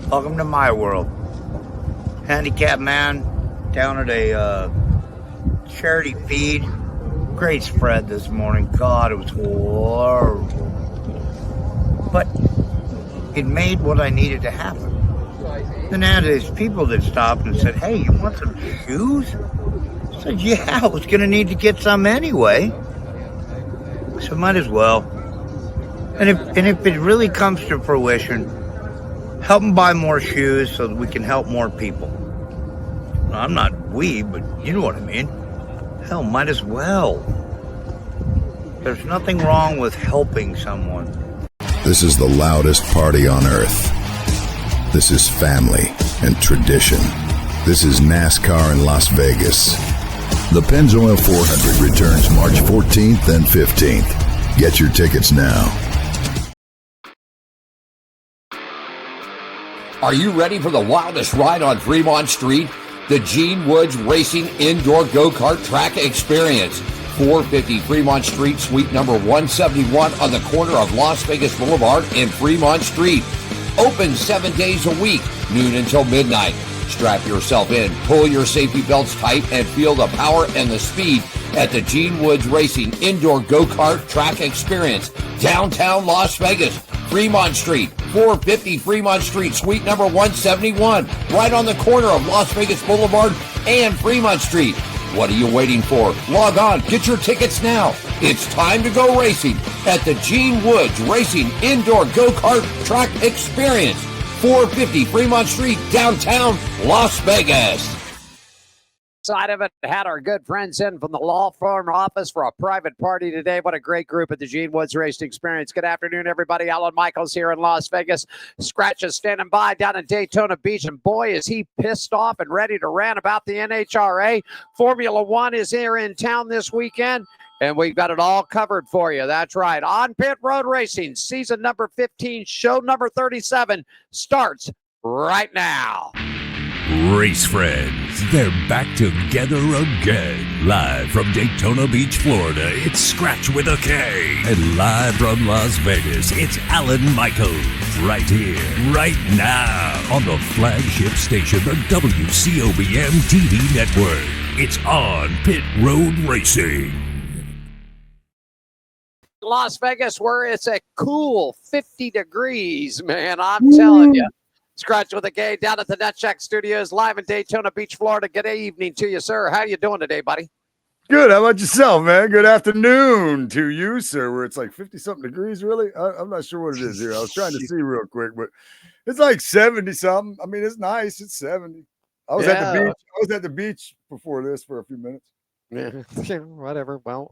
Welcome to my world. Handicapped man down at a charity feed. Great spread this morning. God, it was horrible. But it made what I needed to happen. Then I had these people that stopped and said, "Hey, you want some shoes?" I said, "Yeah, I was going to need to get some anyway. So might as well." And if it really comes to fruition, help them buy more shoes so that we can help more people. I'm not we, but you know what I mean. Hell, might as well. There's nothing wrong with helping someone. This is the loudest party on earth. This is family and tradition. This is NASCAR in Las Vegas. The Pennzoil 400 returns March 14th and 15th. Get your tickets now. Are you ready for the wildest ride on Fremont Street? The Gene Woods Racing Indoor Go-Kart Track Experience. 450 Fremont Street, suite number 171 on the corner of Las Vegas Boulevard and Fremont Street. Open 7 days a week, noon until midnight. Strap yourself in, pull your safety belts tight, and feel the power and the speed at the Gene Woods Racing Indoor Go-Kart Track Experience, downtown Las Vegas, Fremont Street, 450 Fremont Street, suite number 171, right on the corner of Las Vegas Boulevard and Fremont Street. What are you waiting for? Log on, get your tickets now. It's time to go racing at the Gene Woods Racing Indoor Go-Kart Track Experience, 450 Fremont Street, downtown Las Vegas. Side of it, had our good friends in from the law firm office for a private party today. What a great group at the Gene Woods Racing Experience. Good afternoon, everybody. Alan Michaels here in Las Vegas. Scratch is standing by down in Daytona Beach, and boy, is he pissed off and ready to rant about the NHRA. Formula One is here in town this weekend, and we've got it all covered for you. That's right. On Pit Road Racing, season number 15, show number 37 starts right now. Race friends, they're back together again. Live from Daytona Beach, Florida, it's Scratch with a K. And live from Las Vegas, it's Alan Michaels. Right here, right now, on the flagship station, the WCOBM TV network. It's On Pit Road Racing. Las Vegas, where it's a cool 50 degrees, man. I'm telling you. Scratch with a K down at the Nutcheck Studios, live in Daytona Beach, Florida. Good evening to you, sir. How you doing today, buddy? Good. How about yourself, man? Good afternoon to you, sir. Where it's like 50-something degrees, really? I'm not sure what it is here. I was trying to see real quick, but it's like 70-something. I mean, it's nice. It's 70. I was at the beach. I was at the beach before this for a few minutes. Yeah, whatever. Well,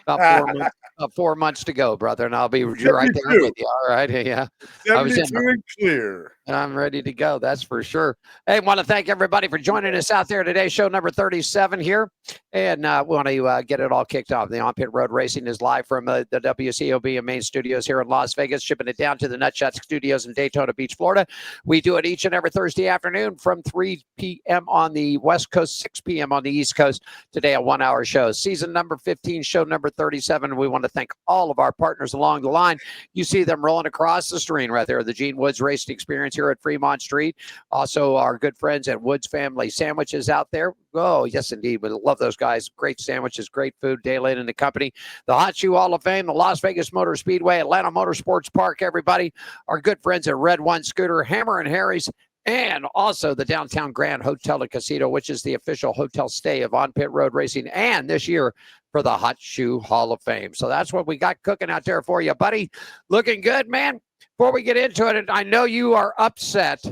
about 4 months to go, brother, and I'll be right there with you. All right, yeah. 72 and clear. I'm ready to go. That's for sure. Hey, want to thank everybody for joining us out there today. Show number 37 here, and we want to get it all kicked off. The On Pit Road Racing is live from the WCOB and main studios here in Las Vegas, shipping it down to the Nutshot Studios in Daytona Beach, Florida. We do it each and every Thursday afternoon from 3 p.m. on the West Coast, 6 p.m. on the East Coast. Today, a 1-hour show. Season number 15, show number 37. We want to thank all of our partners along the line. You see them rolling across the screen right there. The Gene Woods Racing Experience here at Fremont Street. Also, our good friends at Woods Family Sandwiches out there. Oh, yes, indeed. We love those guys. Great sandwiches, great food. Dale and the company. The Hot Shoe Hall of Fame, the Las Vegas Motor Speedway, Atlanta Motorsports Park, everybody. Our good friends at Red One Scooter, Hammer and Harry's, and also the Downtown Grand Hotel and Casino, which is the official hotel stay of On Pit Road Racing, and this year for the Hot Shoe Hall of Fame. So that's what we got cooking out there for you, buddy. Looking good, man. Before we get into it, I know you are upset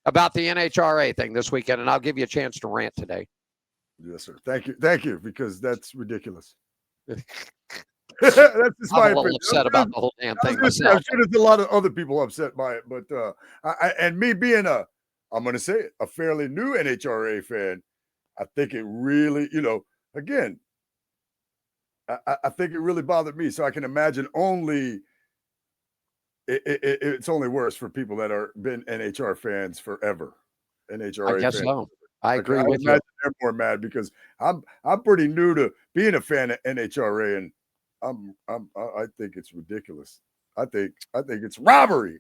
about the NHRA thing this weekend, and I'll give you a chance to rant today. Yes, sir. Thank you, because that's ridiculous. That's just I'm a little upset about the whole damn thing myself. I'm sure there's a lot of other people upset by it, but and me being I'm going to say it, a fairly new NHRA fan, I think it really, again, I think it really bothered me. So I can imagine it's only worse for people that are been NHR fans forever. NHRA I guess fans. so. I agree with you. They're more mad because I'm pretty new to being a fan of NHRA, and I think it's ridiculous. I think it's robbery.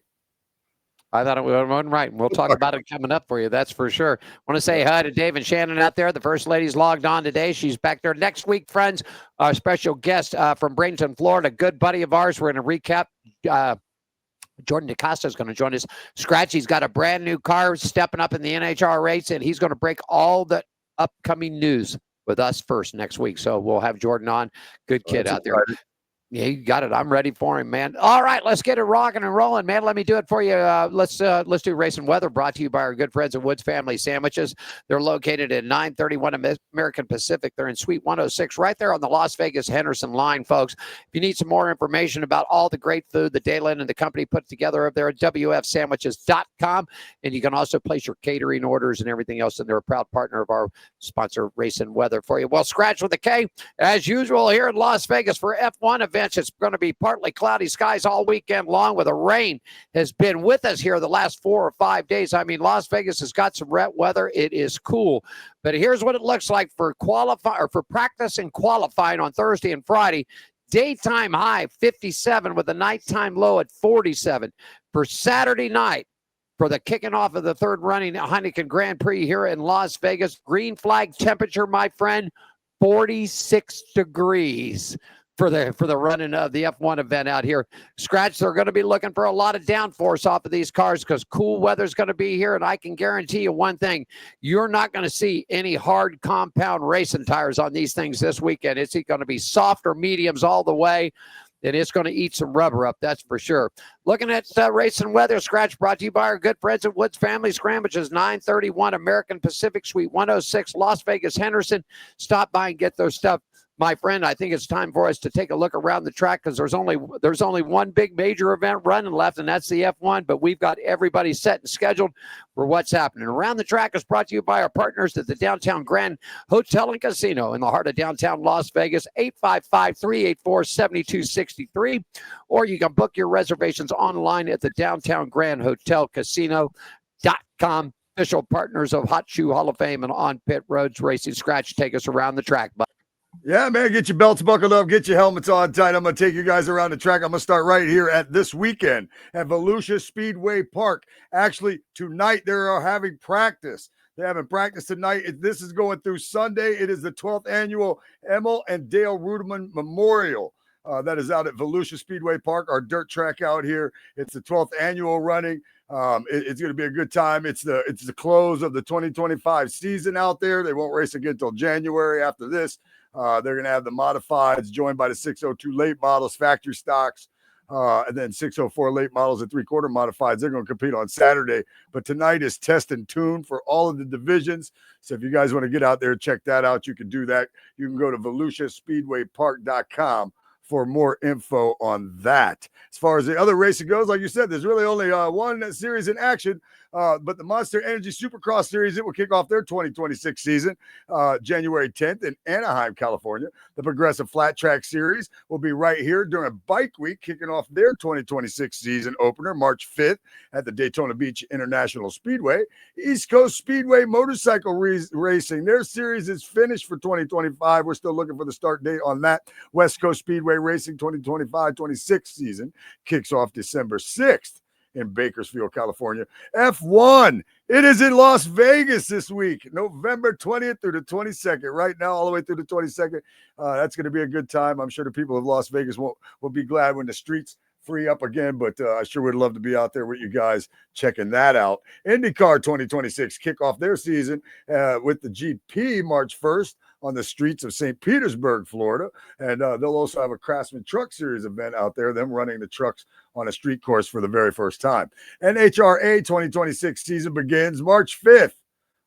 I thought it wasn't right. We'll talk about it coming up for you. That's for sure. Want to say hi to Dave and Shannon out there. The First Lady's logged on today. She's back there next week, friends. Our special guest from Bradenton, Florida, good buddy of ours. We're going to recap. Jordan DaCosta is going to join us. Scratch, he's got a brand new car stepping up in the NHR race, and he's going to break all the upcoming news with us first next week. So we'll have Jordan on. Good kid out there. Yeah, you got it. I'm ready for him, man. All right, let's get it rocking and rolling, man. Let me do it for you. Let's do race and weather, brought to you by our good friends at Woods Family Sandwiches. They're located at 931 American Pacific. They're in Suite 106, right there on the Las Vegas Henderson line, folks. If you need some more information about all the great food that Dalen and the company put together up there at wfsandwiches.com, and you can also place your catering orders and everything else. And they're a proud partner of our sponsor, Race and Weather, for you. Well, Scratch with a K, as usual here in Las Vegas for F1 events. It's going to be partly cloudy skies all weekend long, with the rain has been with us here the last 4 or 5 days. I mean, Las Vegas has got some wet weather. It is cool. But here's what it looks like for practice and qualifying on Thursday and Friday. Daytime high 57 with a nighttime low at 47. For Saturday night, for the kicking off of the third running Heineken Grand Prix here in Las Vegas, green flag temperature, my friend, 46 degrees. For the running of the F1 event out here. Scratch, they're going to be looking for a lot of downforce off of these cars because cool weather's going to be here, and I can guarantee you one thing. You're not going to see any hard compound racing tires on these things this weekend. It's going to be soft or mediums all the way, and it's going to eat some rubber up, that's for sure. Looking at race and weather, Scratch brought to you by our good friends at Woods Family Sandwiches, 931 American Pacific, Suite 106, Las Vegas, Henderson. Stop by and get those stuff. My friend, I think it's time for us to take a look around the track because there's only one big major event running left, and that's the F1, but we've got everybody set and scheduled for what's happening. Around the Track is brought to you by our partners at the Downtown Grand Hotel and Casino in the heart of downtown Las Vegas, 855-384-7263, or you can book your reservations online at the Downtown Grand Hotel Casino.com. Official partners of Hot Shoe Hall of Fame and On Pit Roads Racing. Scratch, take us around the track, bud. Yeah, man, get your belts buckled up, get your helmets on tight. I'm going to take you guys around the track. I'm going to start right here at this weekend at Volusia Speedway Park. Actually, tonight they are having practice. They're having practice tonight. This is going through Sunday. It is the 12th annual Emil and Dale Ruderman Memorial. That is out at Volusia Speedway Park, our dirt track out here. It's the 12th annual running. It's going to be a good time. It's the close of the 2025 season out there. They won't race again until January after this. They're going to have the modifieds joined by the 602 late models, factory stocks, and then 604 late models and three-quarter modifieds. They're going to compete on Saturday. But tonight is test and tune for all of the divisions. So if you guys want to get out there, check that out. You can do that. You can go to VolusiaSpeedwayPark.com for more info on that. As far as the other racing goes, like you said, there's really only one series in action, but the Monster Energy Supercross Series, it will kick off their 2026 season January 10th in Anaheim, California. The Progressive Flat Track Series will be right here during Bike Week, kicking off their 2026 season opener March 5th at the Daytona Beach International Speedway. East Coast Speedway Motorcycle Racing, their series is finished for 2025. We're still looking for the start date on that. West Coast Speedway Racing 2025-26 season kicks off December 6th in Bakersfield, California. F1, it is in Las Vegas this week, November 20th through the 22nd. Right now, all the way through the 22nd. That's going to be a good time. I'm sure the people of Las Vegas will be glad when the streets free up again, but I sure would love to be out there with you guys checking that out. IndyCar 2026 kick off their season with the GP March 1st on the streets of St. Petersburg, Florida. And they'll also have a Craftsman Truck Series event out there, them running the trucks on a street course for the very first time. NHRA 2026 season begins March 5th,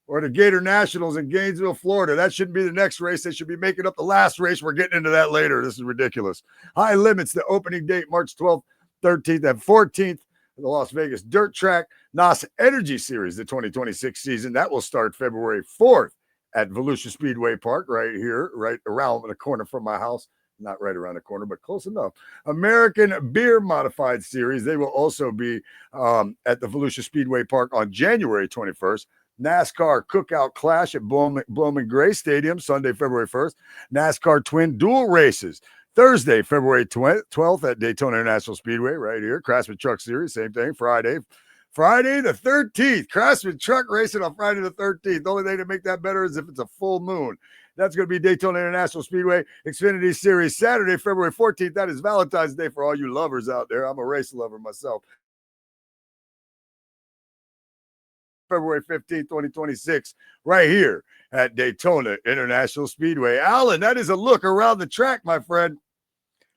or the Gator Nationals in Gainesville, Florida. That shouldn't be the next race. They should be making up the last race. We're getting into that later. This is ridiculous. High Limits, the opening date, March 12th, 13th, and 14th. The Las Vegas Dirt Track. NOS Energy Series, the 2026 season. That will start February 4th at Volusia Speedway Park, right here, right around the corner from my house. Not right around the corner, but close enough. American Beer Modified Series. They will also be at the Volusia Speedway Park on January 21st. NASCAR Cookout Clash at Bowman Gray Stadium, Sunday, February 1st. NASCAR Twin Dual Races, Thursday, February 12th at Daytona International Speedway, right here. Craftsman Truck Series, same thing, Friday, Friday the 13th. Craftsman Truck Racing on Friday the 13th. The only thing to make that better is if it's a full moon. That's going to be Daytona International Speedway Xfinity Series Saturday, February 14th. That is Valentine's Day for all you lovers out there. I'm a race lover myself. February 15th, 2026, right here at Daytona International Speedway. Alan, that is a look around the track, my friend.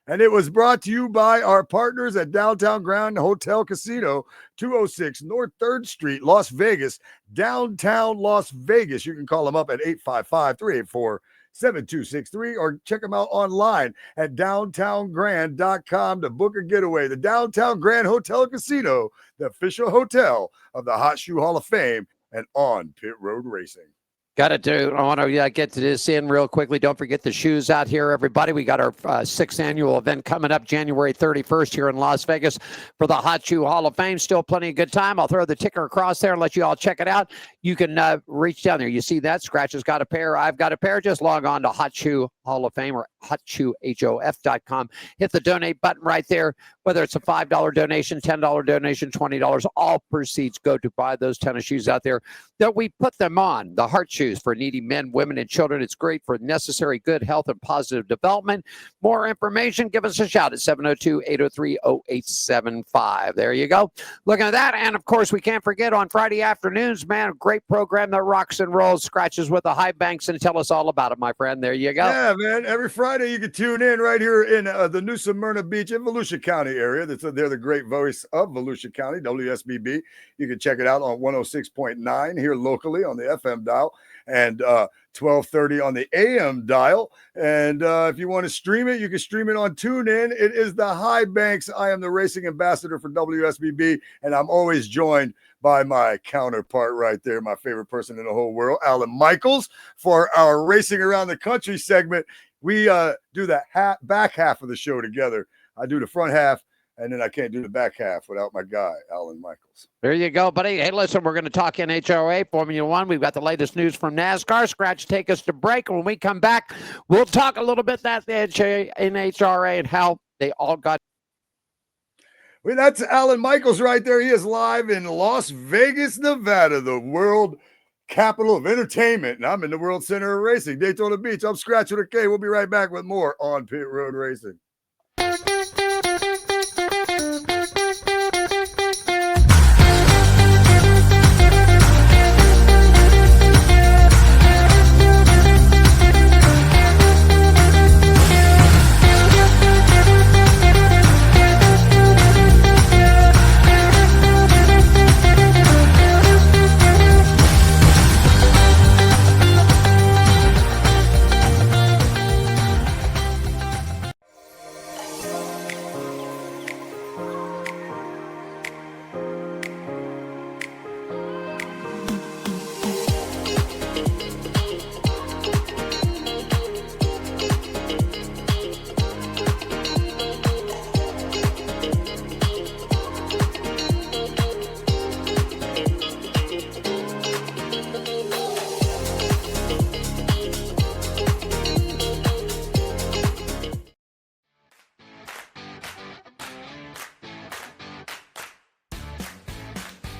And it was brought to you by our partners at Downtown Grand Hotel Casino, 206 North 3rd Street, Las Vegas, downtown Las Vegas. You can call them up at 855-384-7263 or check them out online at downtowngrand.com to book a getaway. The Downtown Grand Hotel Casino, the official hotel of the Hot Shoe Hall of Fame and on Pit Road Racing. Got to do. I want to get to this in real quickly. Don't forget the shoes out here, everybody. We got our 6th annual event coming up January 31st here in Las Vegas for the Hot Shoe Hall of Fame. Still plenty of good time. I'll throw the ticker across there and let you all check it out. You can reach down there. You see that? Scratch has got a pair. I've got a pair. Just log on to Hot Shoe Hall of Fame or hotshoehof.com. Hit the donate button right there. Whether it's a $5 donation, $10 donation, $20, all proceeds go to buy those tennis shoes out there that we put them on. The Heart Shoes for needy men, women, and children. It's great for necessary good health and positive development. More information, give us a shout at 702-803-0875. There you go. Looking at that. And, of course, we can't forget on Friday afternoons, man, a great program that rocks and rolls, scratches with the high banks, and tell us all about it, my friend. There you go. Yeah, man. Every Friday you can tune in right here in the New Smyrna Beach in Volusia County area. They're the great voice of Volusia County, WSBB. You can check it out on 106.9 here locally on the FM dial and 1230 on the AM dial. And if you want to stream it, you can stream it on TuneIn. It is the High Banks. I am the racing ambassador for WSBB, and I'm always joined by my counterpart right there, my favorite person in the whole world, Alan Michaels, for our Racing Around the Country segment. We do the back half of the show together. I do the front half, and then I can't do the back half without my guy, Alan Michaels. There you go, buddy. Hey, listen, we're going to talk NHRA, Formula One. We've got the latest news from NASCAR. Scratch, take us to break. When we come back, we'll talk a little bit about the NHRA and how they all got. Well, that's Alan Michaels right there. He is live in Las Vegas, Nevada, the world capital of entertainment. And I'm in the World Center of Racing, Daytona Beach. I'm Scratch with a K. We'll be right back with more on Pit Road Racing.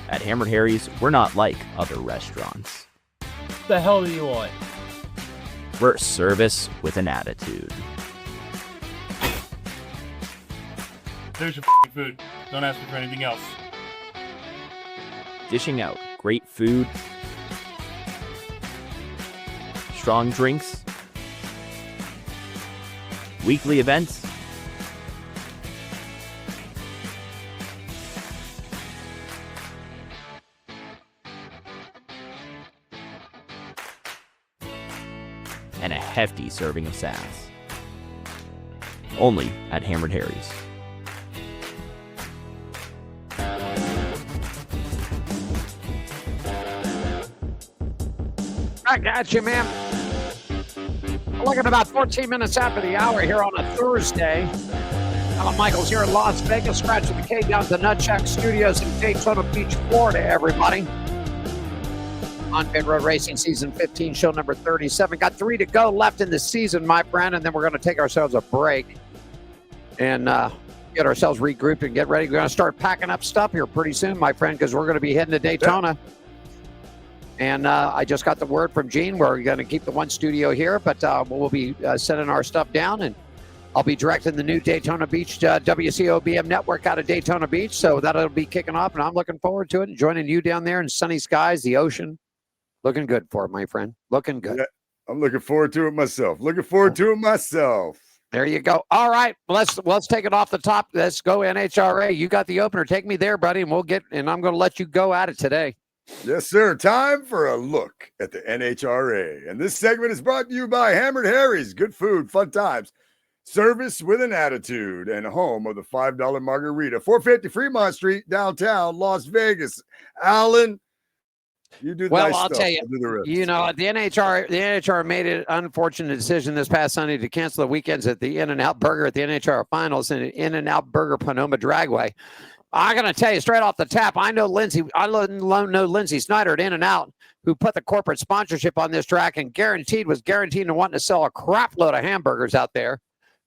At Hammered Harry's, we're not like other restaurants. The hell do you want? We're service with an attitude. There's your food. Don't ask me for anything else. Dishing out great food, strong drinks, weekly events, and a hefty serving of sass. Only at Hammered Harry's. I got you, man. Looking about 14 minutes after the hour here on a Thursday. Alan Michaels here in Las Vegas. Scratch with the K down at the Nutchuck Studios in Daytona Beach, Florida, everybody. On Pit Road Racing Season 15, show number 37. Got 3 to go left in the season, my friend, and then we're going to take ourselves a break and get ourselves regrouped and get ready. We're going to start packing up stuff here pretty soon, my friend, because we're going to be heading to Daytona. And I just got the word from Gene. We're going to keep the one studio here, but we'll be sending our stuff down, and I'll be directing the new Daytona Beach WCOBM network out of Daytona Beach. So that'll be kicking off, and I'm looking forward to it and joining you down there in sunny skies, the ocean. Looking good for it, my friend. Looking good. Yeah, I'm looking forward to it myself. There you go. All right, let's take it off the top. Let's go NHRA. You got the opener. Take me there, buddy, and I'm going to let you go at it today. Yes, sir. Time for a look at the NHRA. And this segment is brought to you by Hammered Harry's. Good food, fun times, service with an attitude, and home of the $5 margarita. 450 Fremont Street, downtown Las Vegas. Alan, you do the nice I'll stuff. tell you, I'll do the rest. the NHR made an unfortunate decision this past Sunday to cancel the weekends at the In-N-Out Burger at the NHR Finals and In-N-Out Burger Panoma Dragway. I'm going to tell you straight off the tap, I know Lindsay Snyder at In-N-Out, who put the corporate sponsorship on this track and was guaranteed to want to sell a crap load of hamburgers out there,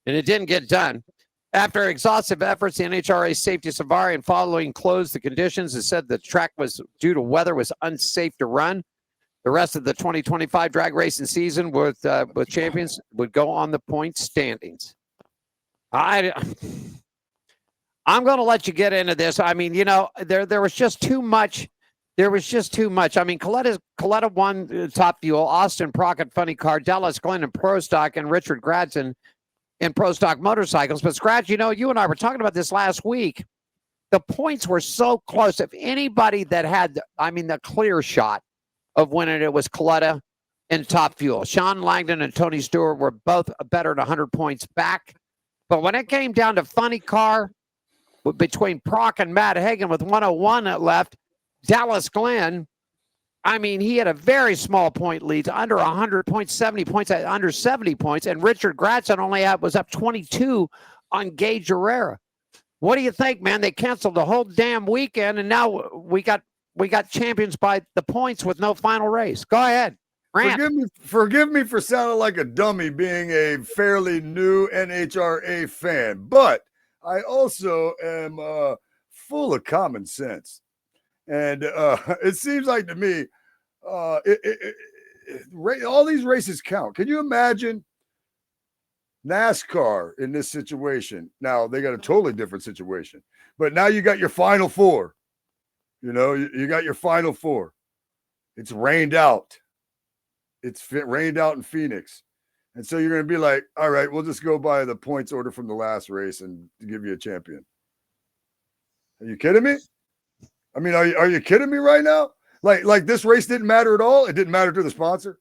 and it didn't get done. After exhaustive efforts, the NHRA Safety Savari following closed the conditions and said the track was due to weather was unsafe to run. The rest of the 2025 drag racing season with champions would go on the point standings. I'm going to let you get into this. I mean, there was just too much. I mean, Coletta won Top Fuel, Austin Prockett Funny Car, Dallas Glenn in Pro Stock, and Richard Gradson in Pro Stock Motorcycles. But Scratch, you and I were talking about this last week. The points were so close. If anybody that had, the clear shot of winning it was Coletta and Top Fuel. Sean Langdon and Tony Stewart were both better than 100 points back. But when it came down to Funny Car, between Prock and Matt Hagan with 101 left, Dallas Glenn, he had a very small point lead, under 100 points, 70 points, under 70 points, and Richard Gradson was up 22 on Gage Herrera. What do you think, man? They canceled the whole damn weekend, and now we got champions by the points with no final race. Go ahead. Forgive me for sounding like a dummy being a fairly new NHRA fan, but I also am full of common sense. And it seems like to me, all these races count. Can you imagine NASCAR in this situation? Now, they got a totally different situation. But now you got your Final Four. You got your Final Four. It's rained out. Rained out in Phoenix. And so you're going to be like, all right, we'll just go by the points order from the last race and give you a champion. Are you kidding me? Are you kidding me right now? Like this race didn't matter at all. It didn't matter to the sponsor.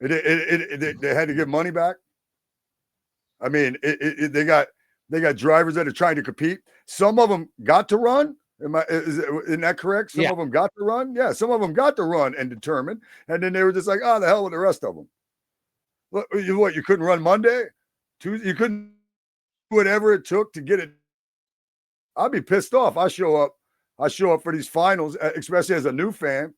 They had to give money back. They got drivers that are trying to compete. Some of them got to run. Isn't that correct? Some of them got to run. Yeah, some of them got to run and determine, and then they were just like, "Oh, the hell with the rest of them." What, you couldn't run Monday, Tuesday? You couldn't do whatever it took to get it. I'd be pissed off. I show up for these finals, especially as a new fan.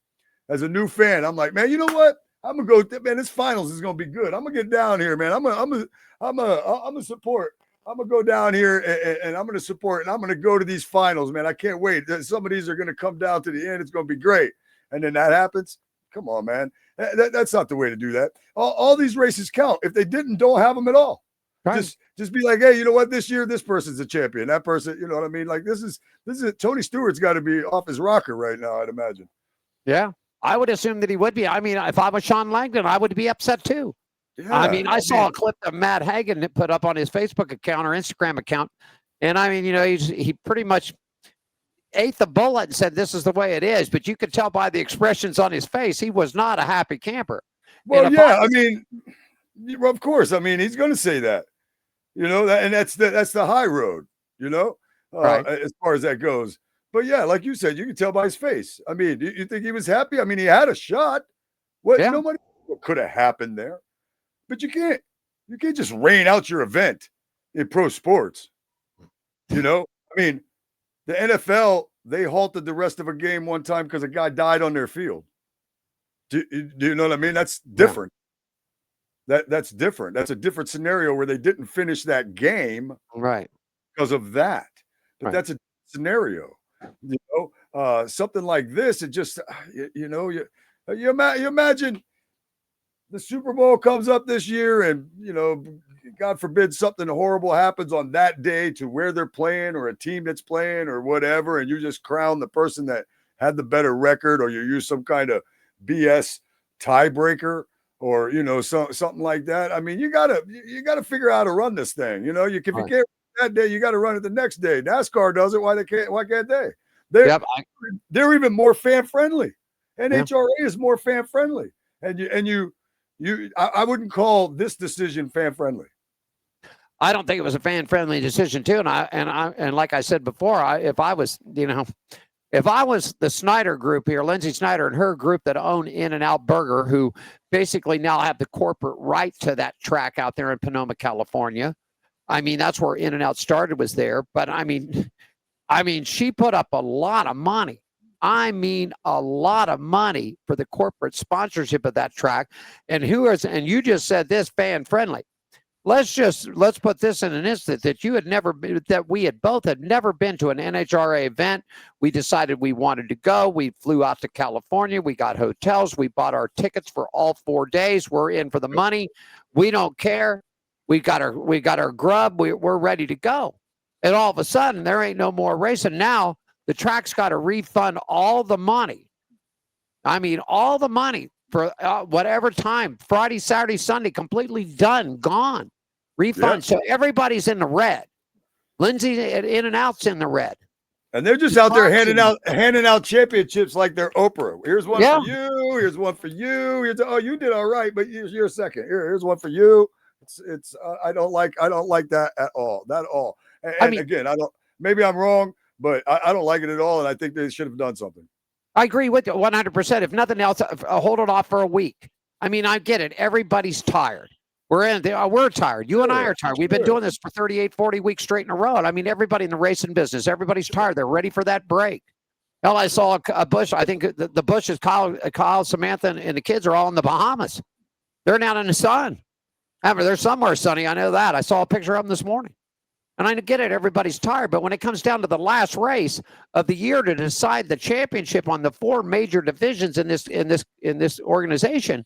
I'm like, man, you know what? I'm gonna go. Man, this finals is gonna be good. I'm gonna get down here, man. I'm gonna support. I'm gonna go down here and I'm gonna support, and I'm gonna go to these finals, man. I can't wait. Some of these are gonna come down to the end. It's gonna be great. And then that happens. Come on, man. That's not the way to do that. All these races count. If they don't have them at all. Right. Just be like, hey, you know what? This year, this person's a champion. That person, you know what I mean? Like this is Tony Stewart's got to be off his rocker right now, I'd imagine. Yeah, I would assume that he would be. If I was Sean Langdon, I would be upset too. Yeah, I saw a clip that Matt Hagan put up on his Facebook account or Instagram account, and he pretty much ate the bullet and said this is the way it is. But you could tell by the expressions on his face, he was not a happy camper. Well, of course. He's going to say that. And that's the high road, right. As far as that goes. But yeah, like you said, you can tell by his face. You think he was happy? He had a shot. Nobody could have happened there. But you can't just rain out your event in pro sports. The NFL, they halted the rest of a game one time because a guy died on their field. Do you know what I mean? That's different. That's different. That's a different scenario where they didn't finish that game, right? because of that. But that's a scenario. Something like this, it just you imagine the Super Bowl comes up this year, and God forbid something horrible happens on that day to where they're playing or a team that's playing or whatever, and you just crown the person that had the better record, or you use some kind of BS tiebreaker, or something like that. I mean, you gotta figure out how to run this thing. You can't that day, you got to run it the next day. NASCAR does it. Why can't they? They're even more fan friendly. NHRA is more fan friendly, and I wouldn't call this decision fan friendly. I don't think it was a fan friendly decision too. And like I said before, if I was the Snyder group here, Lindsay Snyder and her group that own In-N-Out Burger, who basically now have the corporate right to that track out there in Sonoma, California. I mean, that's where In-N-Out started, was there. But I mean, she put up a lot of money. I mean, a lot of money for the corporate sponsorship of that track. And you just said this, fan friendly. Let's put this in an instant that we had both never been to an NHRA event. We decided we wanted to go. We flew out to California. We got hotels. We bought our tickets for all 4 days. We're in for the money. We don't care. We got our grub. We're ready to go. And all of a sudden, there ain't no more racing. Now the track's got to refund all the money. I mean, all the money for whatever time, Friday, Saturday, Sunday, completely done, gone, refund. So everybody's in the red. Lindsay at In-N-Out's in the red. And they're just out there handing out championships like they're Oprah. Here's one for you. Here's one for you. You did all right, but you're second. Here's one for you. It's I don't like that at all. Not at all. And again, maybe I'm wrong, but I don't like it at all. And I think they should have done something. I agree with you 100%. If nothing else, hold it off for a week. I mean, I get it. Everybody's tired. We're tired. You and I are tired. We've been doing this for 38, 40 weeks straight in a row. And I mean, everybody in the racing business, everybody's tired. They're ready for that break. Hell, I saw a Bush. I think the Bush is Kyle, Samantha, and the kids are all in the Bahamas. They're down in the sun. They're somewhere sunny. I know that. I saw a picture of them this morning. And I get it. Everybody's tired. But when it comes down to the last race of the year to decide the championship on the 4 major divisions in this organization,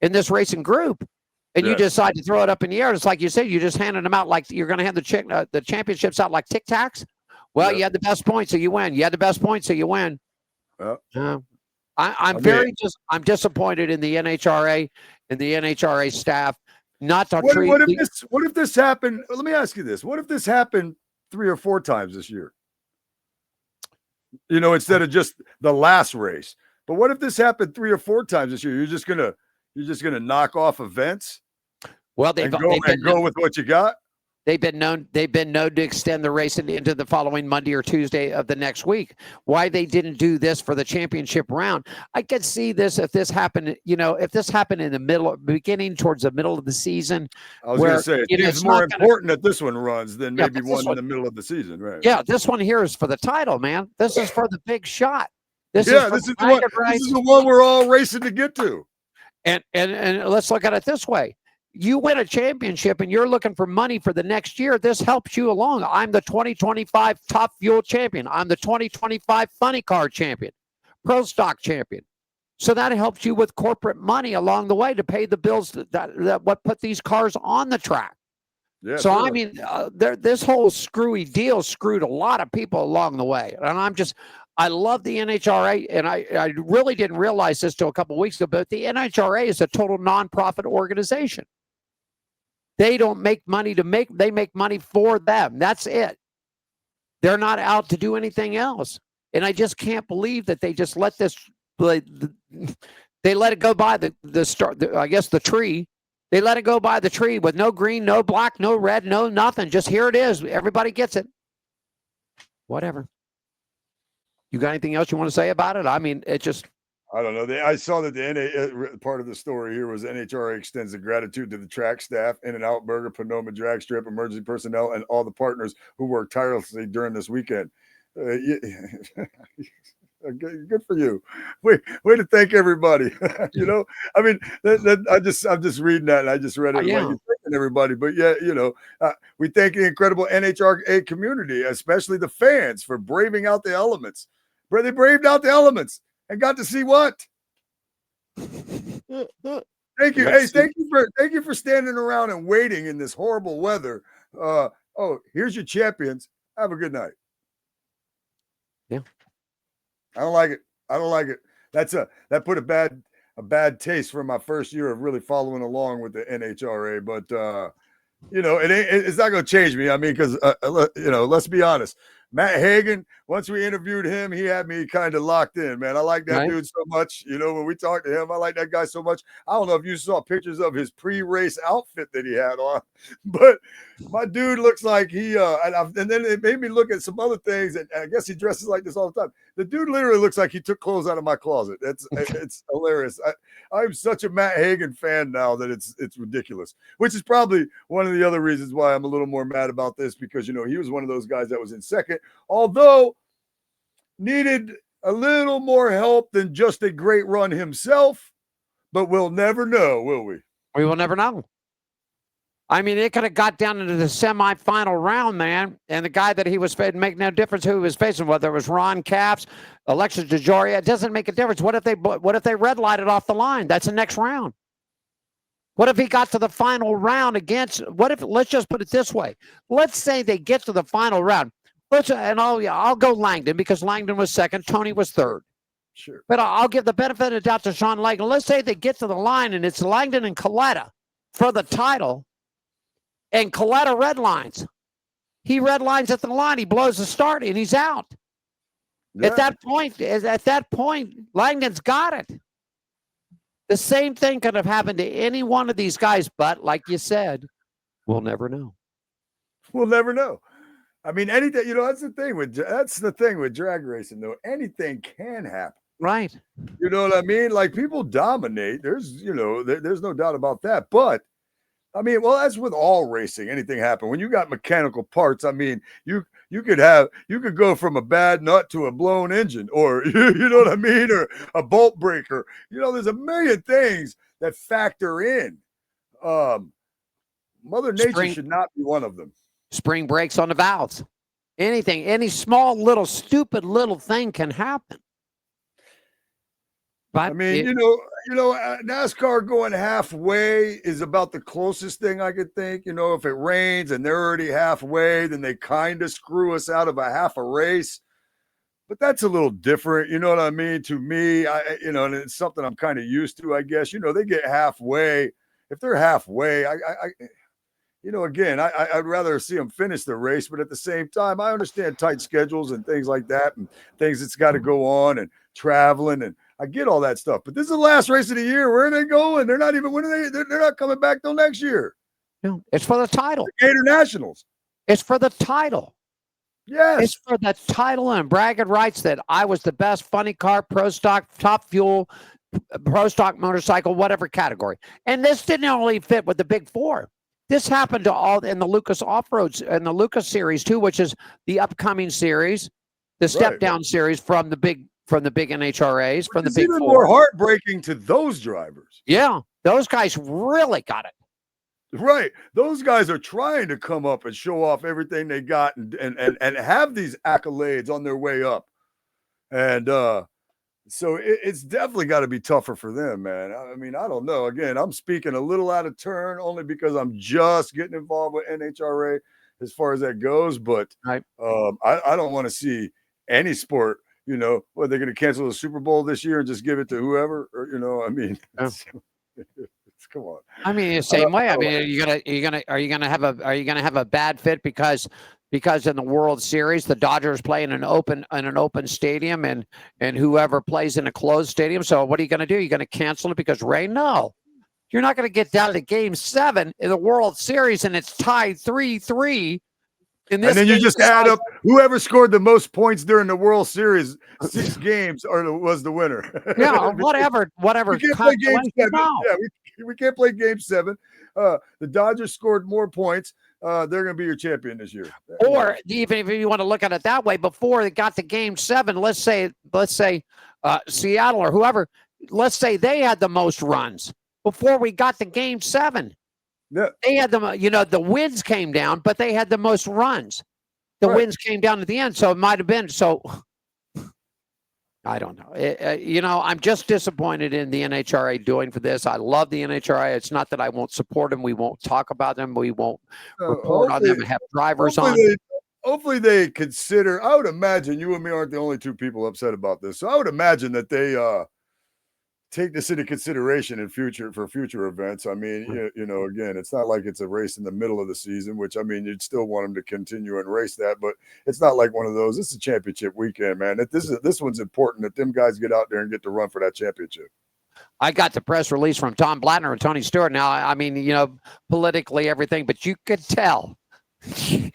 in this racing group, and you decide to throw it up in the air, it's like you said, you just handed them out like you're going to hand the championships out like Tic Tacs. Well, you had the best points, so you win. You had the best points, so you win. I'm disappointed in the NHRA and the NHRA staff. What if this happened? Let me ask you this. What if this happened 3 or 4 times this year? Instead of just the last race. But what if this happened 3 or 4 times this year? You're just gonna knock off events? Well, they've go with what you got. They've been known to extend the race into the following Monday or Tuesday of the next week. Why they didn't do this for the championship round? I could see this if this happened. If this happened in the beginning towards the middle of the season. I was going to say it's more important that this one runs than maybe one in the middle of the season, right? Yeah, this one here is for the title, man. This is for the big shot. This is the one we're all racing to get to. And let's look at it this way. You win a championship and you're looking for money for the next year. This helps you along. I'm the 2025 Top Fuel champion. I'm the 2025 Funny Car champion, Pro Stock champion. So that helps you with corporate money along the way to pay the bills that what put these cars on the track. Yeah, so, sure. I mean, this whole screwy deal screwed a lot of people along the way. And I love the NHRA, and I really didn't realize this till a couple of weeks ago, but the NHRA is a total nonprofit organization. They don't make money they make money for them. That's it. They're not out to do anything else. And I just can't believe that they just let this, they let it go by the tree. They let it go by the tree with no green, no black, no red, no nothing. Just here it is. Everybody gets it. Whatever. You got anything else you want to say about it? I mean, it just... I don't know. I saw that part of the story here was NHRA extends the gratitude to the track staff, In-N-Out Burger, Sonoma Drag Strip, emergency personnel, and all the partners who worked tirelessly during this weekend. Good for you. Way to thank everybody. I mean, I'm just reading that, and I just read it. Like, you're thinking and everybody. But yeah, we thank the incredible NHRA community, especially the fans, for braving out the elements. They braved out the elements and got to see what? Thank you. Hey, thank you for standing around and waiting in this horrible weather. Here's your champions. Have a good night. Yeah. I don't like it. That put a bad taste for my first year of really following along with the NHRA, but it's not going to change me. I mean, because let's be honest. Matt Hagan, once we interviewed him, he had me kind of locked in, man. I like that dude so much. When we talked to him, I like that guy so much. I don't know if you saw pictures of his pre-race outfit that he had on, but my dude looks like he and then it made me look at some other things, and I guess he dresses like this all the time. The dude literally looks like he took clothes out of my closet. It's hilarious. I'm such a Matt Hagan fan now that it's ridiculous, which is probably one of the other reasons why I'm a little more mad about this, because he was one of those guys that was in second, although needed a little more help than just a great run himself. But we'll never know, will we? We will never know. I mean, it could have got down into the semifinal round, man, and the guy that he was facing, make no difference who he was facing, whether it was Ron Capps, Alexis DeJoria, it doesn't make a difference. What if they red lighted off the line? That's the next round. What if he got to the final round let's just put it this way. Let's say they get to the final round. I'll go Langdon, because Langdon was second, Tony was third. Sure. But I'll give the benefit of the doubt to Sean Langdon. Let's say they get to the line and it's Langdon and Coletta for the title, and Coletta red lines. He red lines at the line. He blows the start and he's out. Yeah. At that point, Langdon's got it. The same thing could have happened to any one of these guys, but like you said, we'll never know. We'll never know. I mean, anything. That's the thing with drag racing, though. Anything can happen. Right. You know what I mean? Like, people dominate. There's no doubt about that. But I mean, well, that's with all racing. Anything happen when you got mechanical parts. I mean, you could go from a bad nut to a blown engine, or you know what I mean, or a bolt breaker. There's a million things that factor in. Mother Nature should not be one of them. Spring breaks on the valves. Anything, any small little stupid little thing can happen. But I mean, NASCAR going halfway is about the closest thing I could think. If it rains and they're already halfway, then they kind of screw us out of a half a race. But that's a little different. You know what I mean? To me, and it's something I'm kind of used to, I guess. They get halfway. If they're halfway, again, I'd rather see them finish the race. But at the same time, I understand tight schedules and things like that, and things that's got to go on, and traveling, and I get all that stuff. But this is the last race of the year. Where are they going? They're not even winning. They're not coming back till next year. No, it's for the title. The Gator Nationals. It's for the title. Yes. It's for the title and bragging rights that I was the best funny car, pro stock, top fuel, pro stock motorcycle, whatever category. And this didn't only fit with the big four. This happened to all in the Lucas Off-Roads and the Lucas series too, which is the upcoming series, the step down series from the big NHRAs, from the big four. Even more heartbreaking to those drivers. Yeah, those guys really got it. Right. Those guys are trying to come up and show off everything they got and have these accolades on their way up. And so it's definitely got to be tougher for them, man. I mean, I don't know. Again, I'm speaking a little out of turn only because I'm just getting involved with NHRA as far as that goes. But right. I don't want to see any sport, they're going to cancel the Super Bowl this year and just give it to whoever, or, I mean, come on. I mean, the same way. I mean, are you gonna have a bad fit because in the World Series the Dodgers play in an open stadium and whoever plays in a closed stadium. So what are you gonna do? You're gonna cancel it because rain? No, you're not gonna get down to Game 7 in the World Series and it's tied 3-3. And then you just add up whoever scored the most points during the World Series, 6 games, was the winner. Yeah, whatever. We can't play Game 7. No. Yeah, we can't play Game 7. The Dodgers scored more points. They're going to be your champion this year. Or even if you want to look at it that way, before they got to Game 7, let's say Seattle or whoever, let's say they had the most runs before we got to Game 7. Yeah. They had the wins came down, but they had the most runs. The wins came down at the end, so it might have been so. I don't know. I'm just disappointed in the NHRA doing for this. I love the NHRA. It's not that I won't support them. We won't talk about them. We won't report on them and have drivers on. Hopefully they consider. I would imagine you and me aren't the only two people upset about this. So I would imagine that they take this into consideration for future events. I mean, again, it's not like it's a race in the middle of the season, which I mean, you'd still want them to continue and race that, but it's not like one of those. This is a championship weekend, man. This one's important that them guys get out there and get to run for that championship. I got the press release from Tom Blattner and Tony Stewart. Now, I mean, politically everything, but you could tell the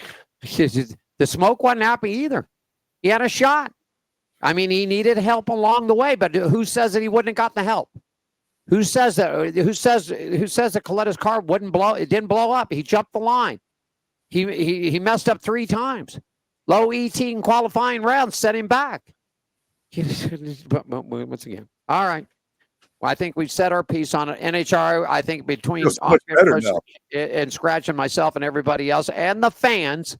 smoke wasn't happy either. He had a shot. I mean, he needed help along the way, but who says that he wouldn't have gotten the help? Who says that? Who says that Coletta's car wouldn't blow? It didn't blow up. He jumped the line. He messed up 3 times. Low ET in qualifying rounds set him back. Once again, all right. Well, I think we've said our piece on it. NHRA, I think between and Scratch and myself and everybody else and the fans,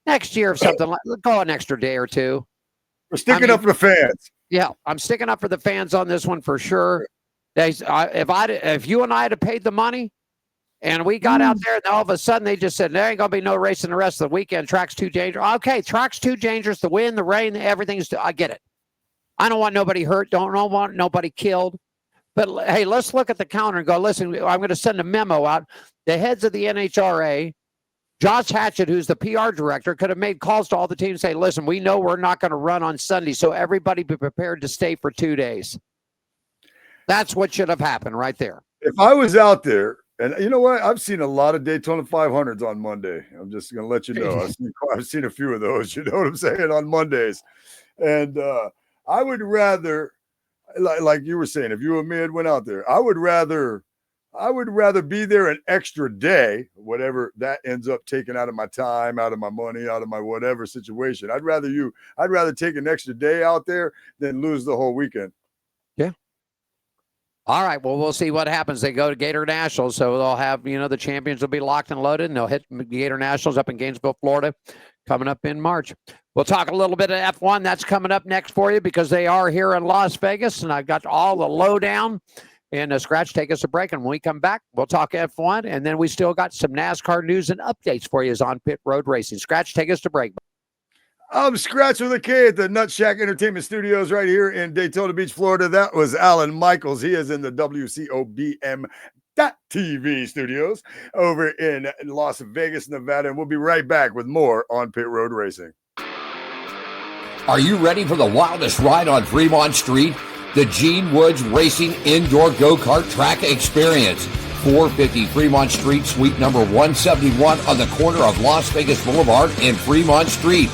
next year if something like go an extra day or two. We're sticking up for the fans. Yeah, I'm sticking up for the fans on this one for sure. If you and I had paid the money and we got out there and all of a sudden they just said there ain't gonna be no racing the rest of the weekend. Track's too dangerous. Okay, track's too dangerous. The wind, the rain, everything's. I get it. I don't want nobody hurt. Don't want nobody killed. But hey, let's look at the counter and go. Listen, I'm going to send a memo out. The heads of the NHRA. Josh Hatchett, who's the PR director, could have made calls to all the teams and say, listen, we know we're not going to run on Sunday, so everybody be prepared to stay for 2 days. That's what should have happened right there. If I was out there, and you know what? I've seen a lot of Daytona 500s on Monday. I'm just going to let you know. I've seen a few of those, you know what I'm saying, on Mondays. And I would rather, like you were saying, if you and me had went out there, I would rather be there an extra day, whatever that ends up taking out of my time, out of my money, out of my whatever situation. I'd rather take an extra day out there than lose the whole weekend. Yeah. All right. Well, we'll see what happens. They go to Gator Nationals, so they'll have, the champions will be locked and loaded, and they'll hit Gator Nationals up in Gainesville, Florida, coming up in March. We'll talk a little bit of F1. That's coming up next for you because they are here in Las Vegas, and I've got all the lowdown. And Scratch, take us a break, and when we come back, we'll talk F1, and then we still got some NASCAR news and updates for you on Pit Road Racing. Scratch, take us to break. I'm Scratch with a K at the Nut Shack Entertainment Studios right here in Daytona Beach, Florida. That was Alan Michaels. He is in the WCOBM.TV studios over in Las Vegas, Nevada, and we'll be right back with more on Pit Road Racing. Are you ready for the wildest ride on Fremont Street? The Gene Woods Racing Indoor Go-Kart Track Experience. 450 Fremont Street, suite number 171 on the corner of Las Vegas Boulevard and Fremont Street.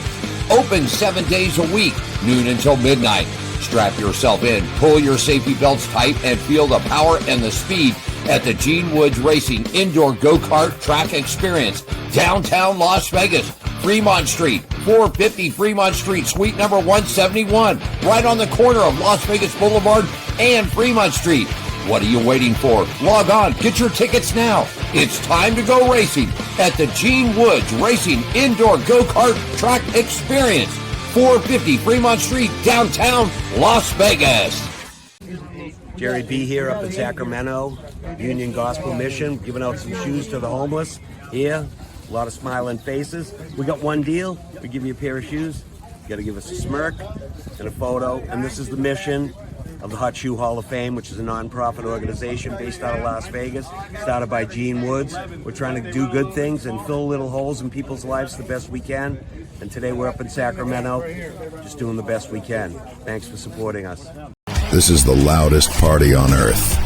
Open 7 days a week, noon until midnight. Strap yourself in, pull your safety belts tight, and feel the power and the speed at the Gene Woods Racing Indoor Go-Kart Track Experience. Downtown Las Vegas, Fremont Street, 450 Fremont Street, suite number 171, right on the corner of Las Vegas Boulevard and Fremont Street. What are you waiting for? Log on, get your tickets now. It's time to go racing at the Gene Woods Racing Indoor Go-Kart Track Experience, 450 Fremont Street, downtown Las Vegas. Jerry B. here up in Sacramento, Union Gospel Mission, giving out some shoes to the homeless here. A lot of smiling faces. We got one deal. We give you a pair of shoes. You got to give us a smirk and a photo. And this is the mission of the Hot Shoe Hall of Fame, which is a non-profit organization based out of Las Vegas, started by Gene Woods. We're trying to do good things and fill little holes in people's lives the best we can. And today we're up in Sacramento, just doing the best we can. Thanks for supporting us. This is the loudest party on earth.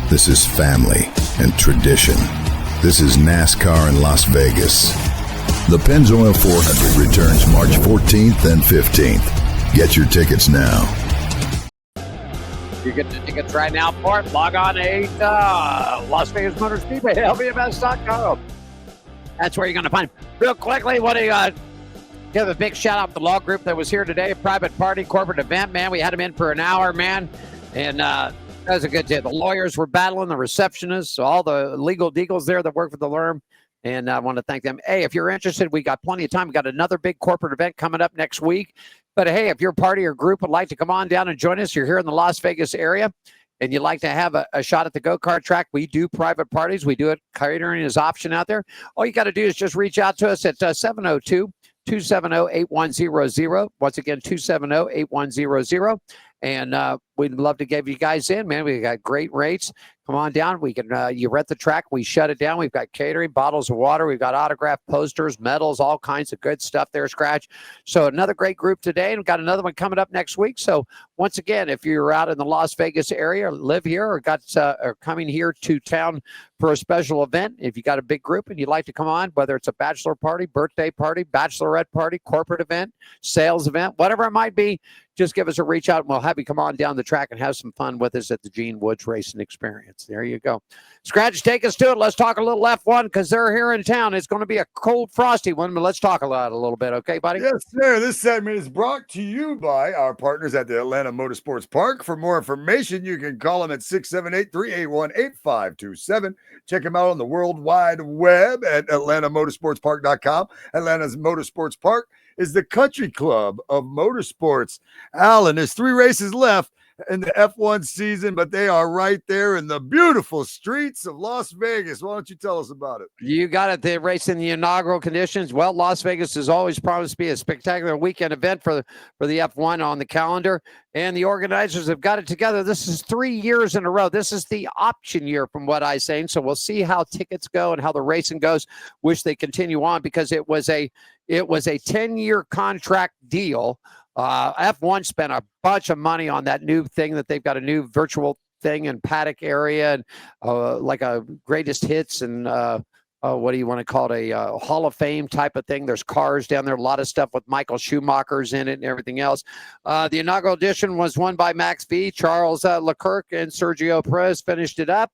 This is family and tradition. This is NASCAR in Las Vegas. The Pennzoil 400 returns March 14th and 15th. Get your tickets now. You get the tickets right now for it. Log on to Las Vegas Motor Speedway, LVMS.com. That's where you're going to find it. Real quickly, what do you give a big shout out to the law group that was here today, a private party, corporate event, man. We had them in for an hour, man. And That was a good day. The lawyers were battling, the receptionists, all the legal deagles there that work for the firm. And I want to thank them. Hey, if you're interested, we got plenty of time. We got another big corporate event coming up next week. But hey, if your party or group would like to come on down and join us, you're here in the Las Vegas area, and you'd like to have a shot at the go-kart track, we do private parties. We do it. Catering is option out there. All you got to do is just reach out to us at 702-270-8100. Once again, 270-8100. And we'd love to give you guys in, man. We got great rates. Come on down. We can you rent the track. We shut it down. We've got catering, bottles of water. We've got autographed posters, medals, all kinds of good stuff there, Scratch. So another great group today, and we've got another one coming up next week. So once again, if you're out in the Las Vegas area, or live here, or are coming here to town for a special event, if you got a big group and you'd like to come on, whether it's a bachelor party, birthday party, bachelorette party, corporate event, sales event, whatever it might be, just give us a reach out and we'll have you come on down the track and have some fun with us at the Gene Woods Racing Experience. There you go. Scratch, take us to it. Let's talk a little F1 because they're here in town. It's going to be a cold, frosty one, but let's talk about it a little bit. Okay, buddy? Yes, sir. This segment is brought to you by our partners at the Atlanta Motorsports Park. For more information, you can call them at 678-381-8527. Check them out on the World Wide Web at atlantamotorsportspark.com. Atlanta's Motorsports Park is the country club of motorsports. Alan, there's 3 races left in the F1 season, but they are right there in the beautiful streets of Las Vegas. Why don't you tell us about it? You got it. They race in the inaugural conditions. Well, Las Vegas has always promised to be a spectacular weekend event for the F1 on the calendar, and the organizers have got it together. This is 3 years in a row. This is the option year from what I'm saying. So we'll see how tickets go and how the racing goes. Wish they continue on because it was a 10-year contract deal. F1 spent a bunch of money on that new thing that they've got a new virtual thing in paddock area and like a greatest hits and what do you want to call it, a Hall of Fame type of thing. There's cars down there, a lot of stuff with Michael Schumacher's in it and everything else. The inaugural edition was won by Max V, Charles Leclerc, and Sergio Perez finished it up.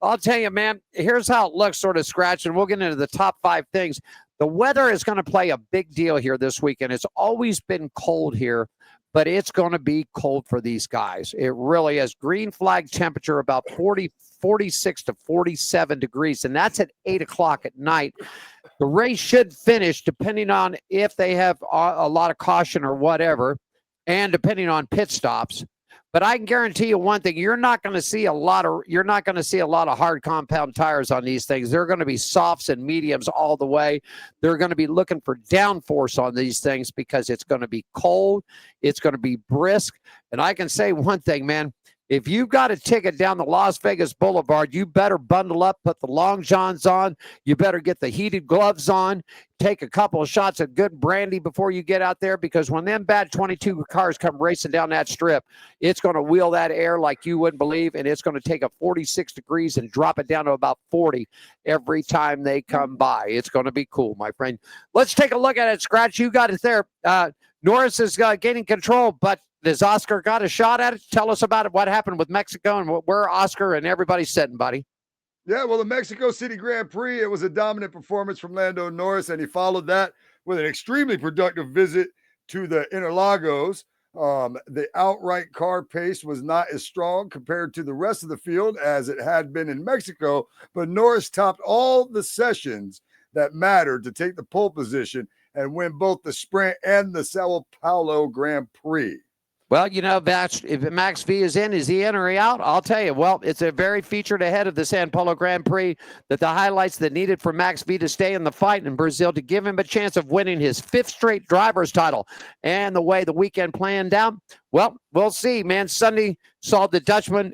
I'll tell you, man, here's how it looks, sort of Scratch, and we'll get into the top 5 things. The weather is going to play a big deal here this weekend. It's always been cold here, but it's going to be cold for these guys. It really is. Green flag temperature about 46 to 47 degrees, and that's at 8 o'clock at night. The race should finish depending on if they have a lot of caution or whatever, and depending on pit stops. But I can guarantee you one thing: you're not going to see a lot of hard compound tires on these things. They're going to be softs and mediums all the way. They're going to be looking for downforce on these things because it's going to be cold, it's going to be brisk. And I can say one thing, man: if you've got a ticket down the Las Vegas Boulevard, you better bundle up, put the long johns on. You better get the heated gloves on. Take a couple of shots of good brandy before you get out there, because when them bad 22 cars come racing down that strip, it's going to wheel that air like you wouldn't believe, and it's going to take a 46 degrees and drop it down to about 40 every time they come by. It's going to be cool, my friend. Let's take a look at it, Scratch. You got it there. Norris is gaining control, but does Oscar got a shot at it? Tell us about it. What happened with Mexico and where Oscar and everybody's sitting, buddy? Yeah, well, the Mexico City Grand Prix, it was a dominant performance from Lando Norris, and he followed that with an extremely productive visit to the Interlagos. The outright car pace was not as strong compared to the rest of the field as it had been in Mexico, but Norris topped all the sessions that mattered to take the pole position and win both the sprint and the Sao Paulo Grand Prix. Well, you know, if Max V is he in or he out? I'll tell you. Well, it's a very featured ahead of the Sao Paulo Grand Prix that the highlights that needed for Max V to stay in the fight in Brazil to give him a chance of winning his 5th straight driver's title. And the way the weekend planned out, well, we'll see, man. Sunday saw the Dutchman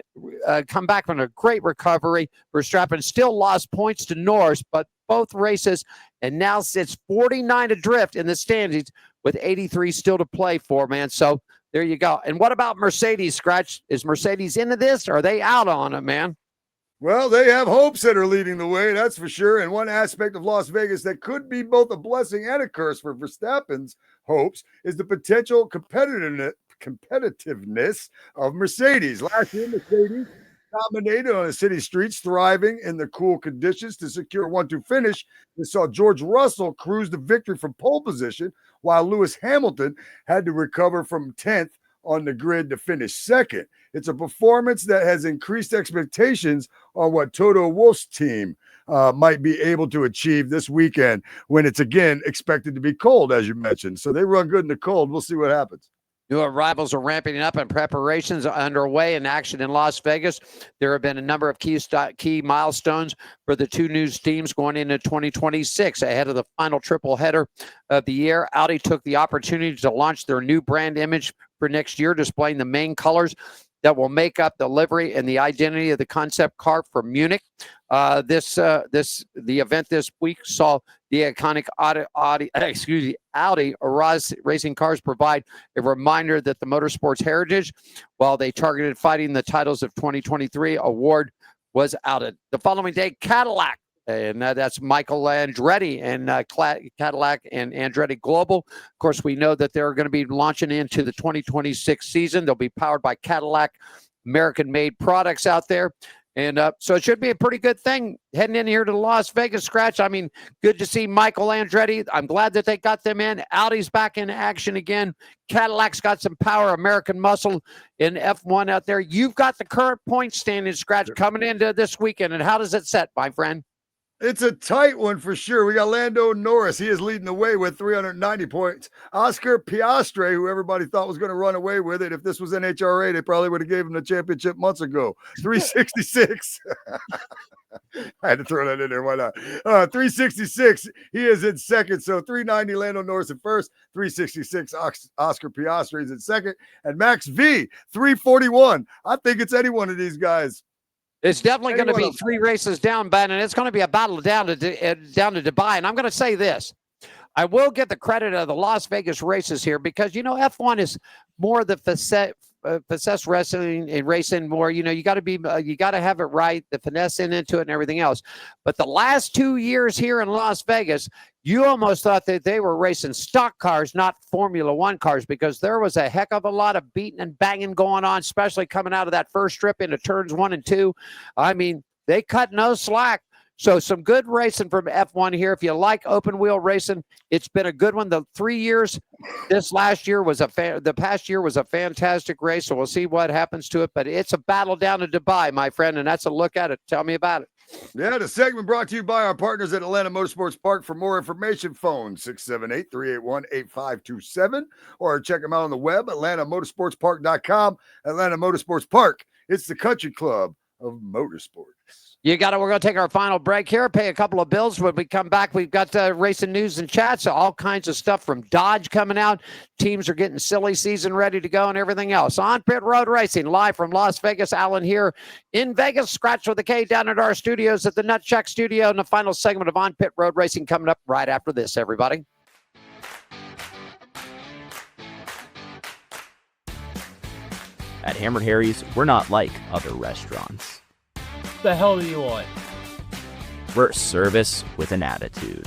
come back from a great recovery. Verstappen still lost points to Norris, but both races, and now sits 49 adrift in the standings with 83 still to play for, man. So there you go. And what about Mercedes, Scratch? Is Mercedes into this, or are they out on it, man? Well, they have hopes that are leading the way, that's for sure. And one aspect of Las Vegas that could be both a blessing and a curse for Verstappen's hopes is the potential competitiveness of Mercedes. Last year, Mercedes dominated on the city streets, thriving in the cool conditions to secure a 1-2 finish. We saw George Russell cruise the victory from pole position, while Lewis Hamilton had to recover from 10th on the grid to finish second. It's a performance that has increased expectations on what Toto Wolff's team might be able to achieve this weekend when it's again expected to be cold, as you mentioned. So they run good in the cold. We'll see what happens. New arrivals are ramping up and preparations are underway in action in Las Vegas. There have been a number of key milestones for the two new teams going into 2026. Ahead of the final triple header of the year, Audi took the opportunity to launch their new brand image for next year, displaying the main colors that will make up the livery and the identity of the concept car for Munich. The event this week saw the iconic Audi racing cars provide a reminder that the motorsports heritage, while they targeted fighting the titles of 2023 award, was outed. The following day, Cadillac, and that's Michael Andretti and Cadillac and Andretti Global. Of course, we know that they're going to be launching into the 2026 season. They'll be powered by Cadillac American-made products out there. And so it should be a pretty good thing heading in here to Las Vegas, Scratch. I mean, good to see Michael Andretti. I'm glad that they got them in. Audi's back in action again. Cadillac's got some power, American muscle in F1 out there. You've got the current point standing, Scratch, coming into this weekend. And how does it set, my friend? It's a tight one for sure. We got Lando Norris. He is leading the way with 390 points. Oscar Piastri, who everybody thought was going to run away with it. If this was NHRA, they probably would have gave him the championship months ago. 366. I had to throw that in there. Why not? 366. He is in second. So 390, Lando Norris in first. 366, Oscar Piastri is in second. And Max V, 341. I think it's any one of these guys. It's definitely going to be 3 races down, Ben, and it's going to be a battle down to Dubai. And I'm going to say this. I will get the credit of the Las Vegas races here because, you know, F1 is more the finesse wrestling and racing more. You know, you got to have it right, the finesse into it and everything else. But the last 2 years here in Las Vegas, you almost thought that they were racing stock cars, not Formula One cars, because there was a heck of a lot of beating and banging going on, especially coming out of that first strip into turns 1 and 2. I mean, they cut no slack. So some good racing from F1 here. If you like open wheel racing, it's been a good one. The 3 years, this last year was the past year was a fantastic race. So we'll see what happens to it. But it's a battle down to Dubai, my friend, and that's a look at it. Tell me about it. Yeah, the segment brought to you by our partners at Atlanta Motorsports Park. For more information, phone 678-381-8527 or check them out on the web, atlantamotorsportspark.com. Atlanta Motorsports Park. It's the country club of motorsports. We're going to take our final break here, pay a couple of bills. When we come back, we've got racing news and chats, all kinds of stuff from Dodge coming out. Teams are getting silly season ready to go and everything else. On Pit Road Racing, live from Las Vegas. Alan here in Vegas. Scratch with a K down at our studios at the Nutcheck Studio. And the final segment of On Pit Road Racing coming up right after this, everybody. At Hammered Harry's, we're not like other restaurants. What the hell do you want? We're service with an attitude.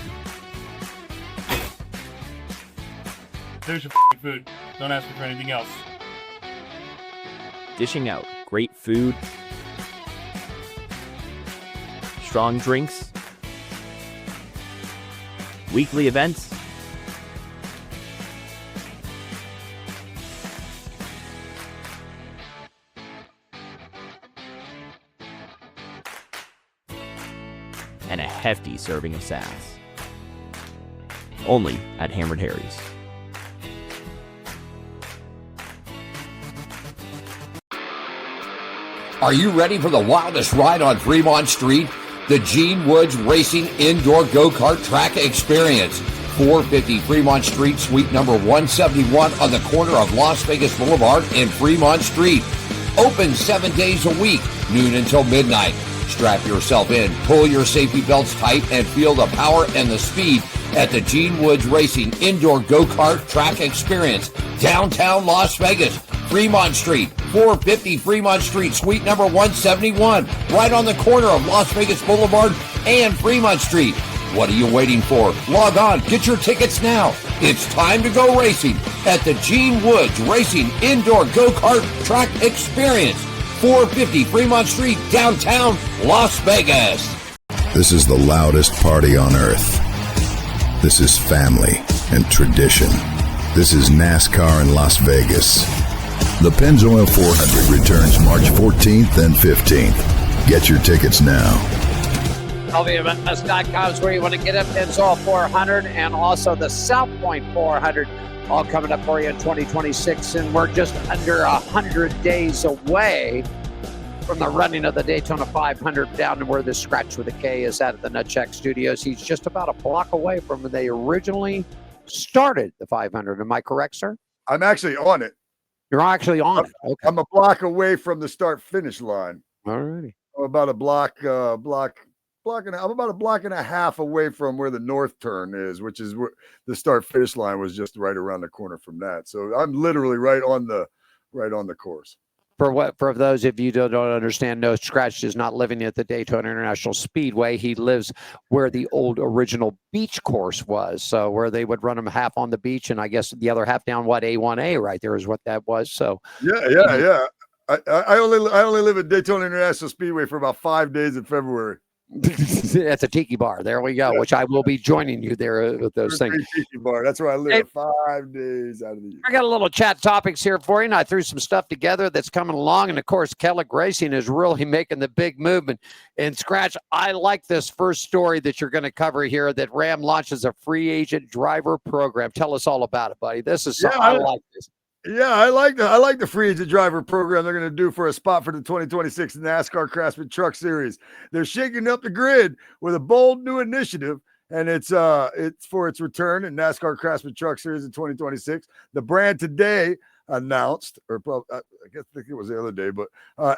There's your food. Don't ask me for anything else. Dishing out great food, strong drinks, weekly events, and a hefty serving of sass. Only at Hammered Harry's. Are you ready for the wildest ride on Fremont Street? The Gene Woods Racing Indoor Go-Kart Track Experience. 450 Fremont Street, suite number 171 on the corner of Las Vegas Boulevard and Fremont Street. Open 7 days a week, noon until midnight. Strap yourself in, pull your safety belts tight, and feel the power and the speed at the Gene Woods Racing Indoor Go-Kart Track Experience, downtown Las Vegas, Fremont Street, 450 Fremont Street, suite number 171, right on the corner of Las Vegas Boulevard and Fremont Street. What are you waiting for? Log on, get your tickets now. It's time to go racing at the Gene Woods Racing Indoor Go-Kart Track Experience. 450 Fremont Street, downtown Las Vegas. This is the loudest party on earth. This is family and tradition. This is NASCAR in Las Vegas. The Pennzoil 400 returns March 14th and 15th. Get your tickets now. LVMS.com is where you want to get up. Pennzoil 400 and also the South Point 400 all coming up for you in 2026. And we're just under 100 days away from the running of the Daytona 500 down to where the Scratch with a K is at the Nutcheck Studios. He's just about a block away from where they originally started the 500. Am I correct, sir? I'm actually on it. You're actually on it. Okay. I'm a block away from the start-finish line. All righty. I'm about a block and I'm about a block and a half away from where the north turn is, which is where the start-finish line was just right around the corner from that. So I'm literally right on the course. For those of you that don't understand, no, Scratch is not living at the Daytona International Speedway. He lives where the old original beach course was. So where they would run them half on the beach and I guess the other half down A1A right there is what that was. So yeah. I only live at Daytona International Speedway for about 5 days in February. That's a tiki bar. There we go. Which I will be joining you there with those things. Tiki bar. That's where I live 5 days out of the year. I got a little chat topics here for you, and I threw some stuff together that's coming along. And of course, Kellogg Racing is really making the big movement. And Scratch, I like this first story that you're going to cover here. That Ram launches a free agent driver program. Tell us all about it, buddy. This is something I like this. Yeah, I like the free agent driver program they're going to do for a spot for the 2026 NASCAR Craftsman Truck Series. They're shaking up the grid with a bold new initiative, and it's for its return in NASCAR Craftsman Truck Series in 2026. The brand today announced, or I think it was the other day, but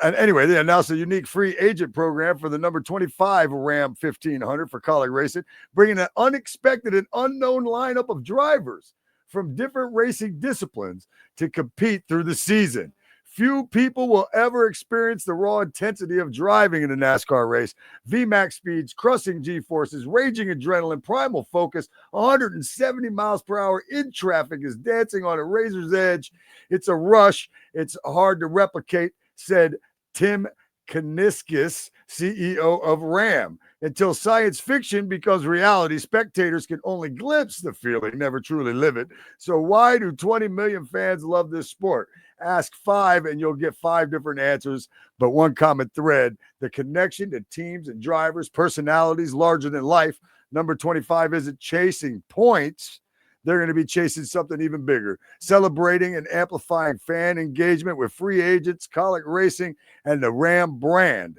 and anyway, they announced a unique free agent program for the number 25 Ram 1500 for Kellogg Racing, bringing an unexpected and unknown lineup of drivers from different racing disciplines to compete through the season. Few people will ever experience the raw intensity of driving in a NASCAR race. VMAX speeds, crushing G-forces, raging adrenaline, primal focus, 170 miles per hour in traffic is dancing on a razor's edge. It's a rush. It's hard to replicate, said Tim Kaniskis, CEO of Ram. Until science fiction becomes reality, spectators can only glimpse the feeling, never truly live it. So why do 20 million fans love this sport? Ask 5 and you'll get 5 different answers, but one common thread: the connection to teams and drivers, personalities larger than life. Number 25 isn't chasing points. They're going to be chasing something even bigger, celebrating and amplifying fan engagement with free agents, Kellogg Racing, and the Ram brand.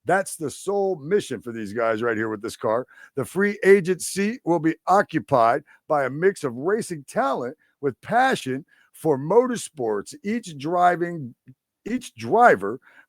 That's the sole mission for these guys right here with this car. The free agent seat will be occupied by a mix of racing talent with passion for motorsports. Each driver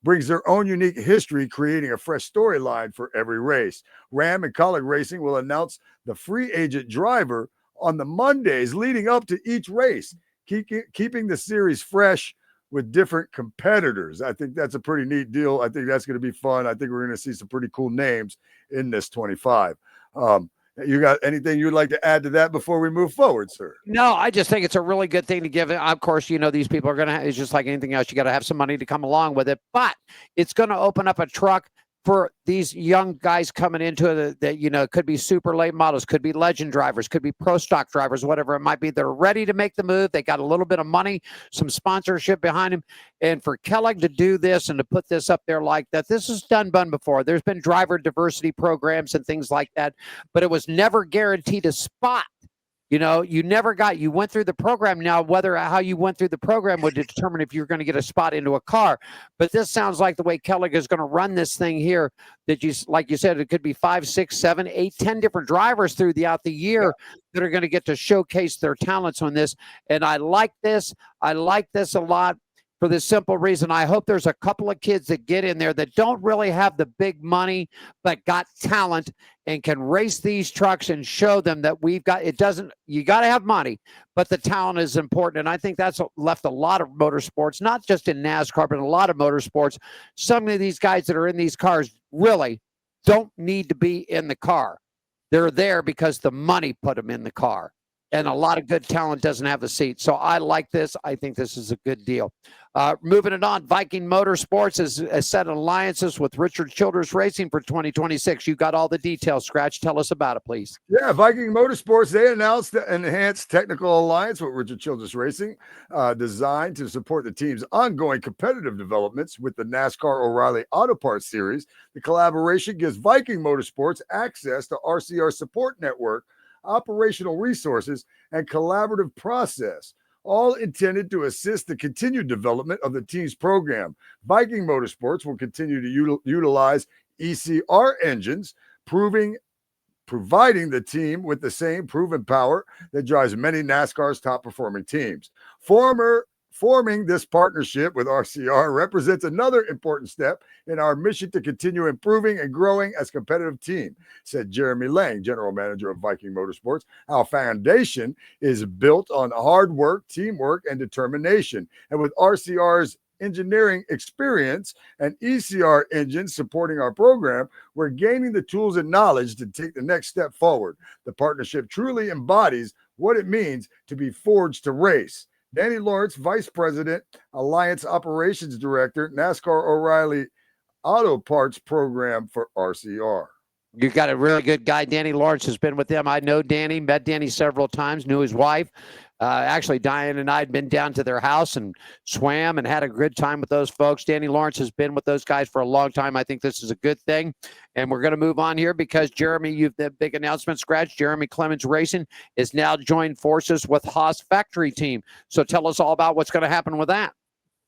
brings their own unique history, creating a fresh storyline for every race. Ram and Kellogg Racing will announce the free agent driver on the Mondays leading up to each race, keeping the series fresh with different competitors. I think that's a pretty neat deal. I think that's going to be fun. I think we're going to see some pretty cool names in this 25. You got anything you'd like to add to that before we move forward, sir? No, I just think it's a really good thing to give. Of course, these people are going to, it's just like anything else. You got to have some money to come along with it, but it's going to open up a truck for these young guys coming into it that, could be super late models, could be legend drivers, could be pro stock drivers, whatever it might be. They're ready to make the move. They got a little bit of money, some sponsorship behind them. And for Kellogg to do this and to put this up there like that, this is done before. There's been driver diversity programs and things like that, but it was never guaranteed a spot. You went through the program. Now, how you went through the program would determine if you're going to get a spot into a car. But this sounds like the way Kellogg is going to run this thing here, that like you said, it could be 5, 6, 7, 8, 10 different drivers throughout the year that are going to get to showcase their talents on this. And I like this. I like this a lot. For the simple reason, I hope there's a couple of kids that get in there that don't really have the big money, but got talent and can race these trucks and show them that you got to have money, but the talent is important. And I think that's left a lot of motorsports, not just in NASCAR, but a lot of motorsports. Some of these guys that are in these cars really don't need to be in the car. They're there because the money put them in the car. and a lot of good talent doesn't have the seat. So I like this. I think this is a good deal. Moving it on, Viking Motorsports has set alliances with Richard Childress Racing for 2026. You got all the details, Scratch. Tell us about it, please. Yeah, Viking Motorsports, they announced the enhanced technical alliance with Richard Childress Racing, designed to support the team's ongoing competitive developments with the NASCAR O'Reilly Auto Parts Series. The collaboration gives Viking Motorsports access to RCR support network, operational resources, and collaborative process, all intended to assist the continued development of the team's program. Viking Motorsports will continue to utilize ECR engines, providing the team with the same proven power that drives many NASCAR's top-performing teams. Forming this partnership with RCR represents another important step in our mission to continue improving and growing as a competitive team, said Jeremy Lang, general manager of Viking Motorsports. Our foundation is built on hard work, teamwork, and determination. And with RCR's engineering experience and ECR engines supporting our program, we're gaining the tools and knowledge to take the next step forward. The partnership truly embodies what it means to be forged to race. Danny Lawrence, Vice President, Alliance Operations Director, NASCAR O'Reilly Auto Parts Program for RCR. You got a really good guy. Danny Lawrence has been with them. I know Danny, met Danny several times, knew his wife. Actually, Diane and I had been down to their house and swam and had a good time with those folks. Danny Lawrence has been with those guys for a long time. I think this is a good thing. And we're going to move on here because Jeremy, you've the big announcement, Scratch. Jeremy Clemens Racing is now joined forces with Haas Factory Team. So tell us all about what's going to happen with that.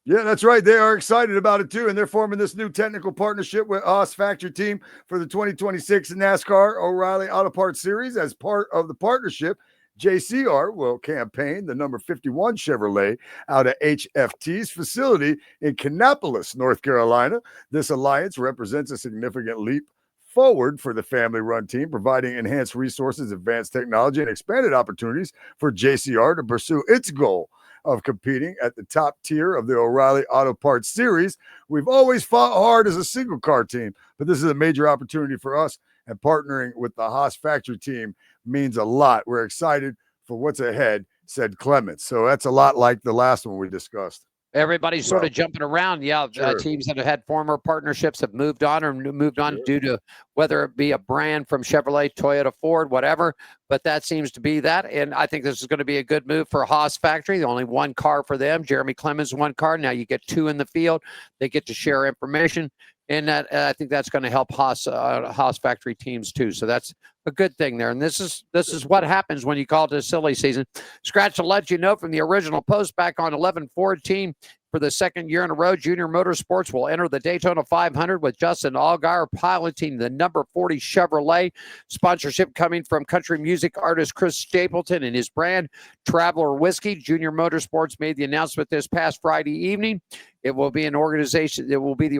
Yeah, that's right. They are excited about it too, and they're forming this new technical partnership with Haas Factory Team for the 2026 NASCAR O'Reilly Auto Parts Series. As part of the partnership, JCR will campaign the number 51 Chevrolet out of HFT's facility in Kannapolis, North Carolina. This alliance represents a significant leap forward for the family-run team, providing enhanced resources, advanced technology, and expanded opportunities for JCR to pursue its goal of competing at the top tier of the O'Reilly Auto Parts Series. We've always fought hard as a single car team, but this is a major opportunity for us, and partnering with the Haas Factory Team means a lot. We're excited for what's ahead, said Clements. So that's a lot like the last one we discussed. Everybody's sort of jumping around. Yeah, Sure. Teams that have had former partnerships have moved on Sure. due to whether it be a brand from Chevrolet, Toyota, Ford, whatever. But that seems to be that. And I think this is going to be a good move for Haas Factory. Only one car for them. Jeremy Clemens, one car. Now you get two in the field. They get to share information. And that I think that's going to help Haas Factory teams too. So that's a good thing there. And this is what happens when you call it a silly season. Scratch will let you know from the original post back on 11/14 for the second year in a row. Junior Motorsports will enter the Daytona 500 with Justin Allgaier piloting the number 40 Chevrolet. Sponsorship coming from country music artist Chris Stapleton and his brand Traveler Whiskey. Junior Motorsports made the announcement this past Friday evening. It will be the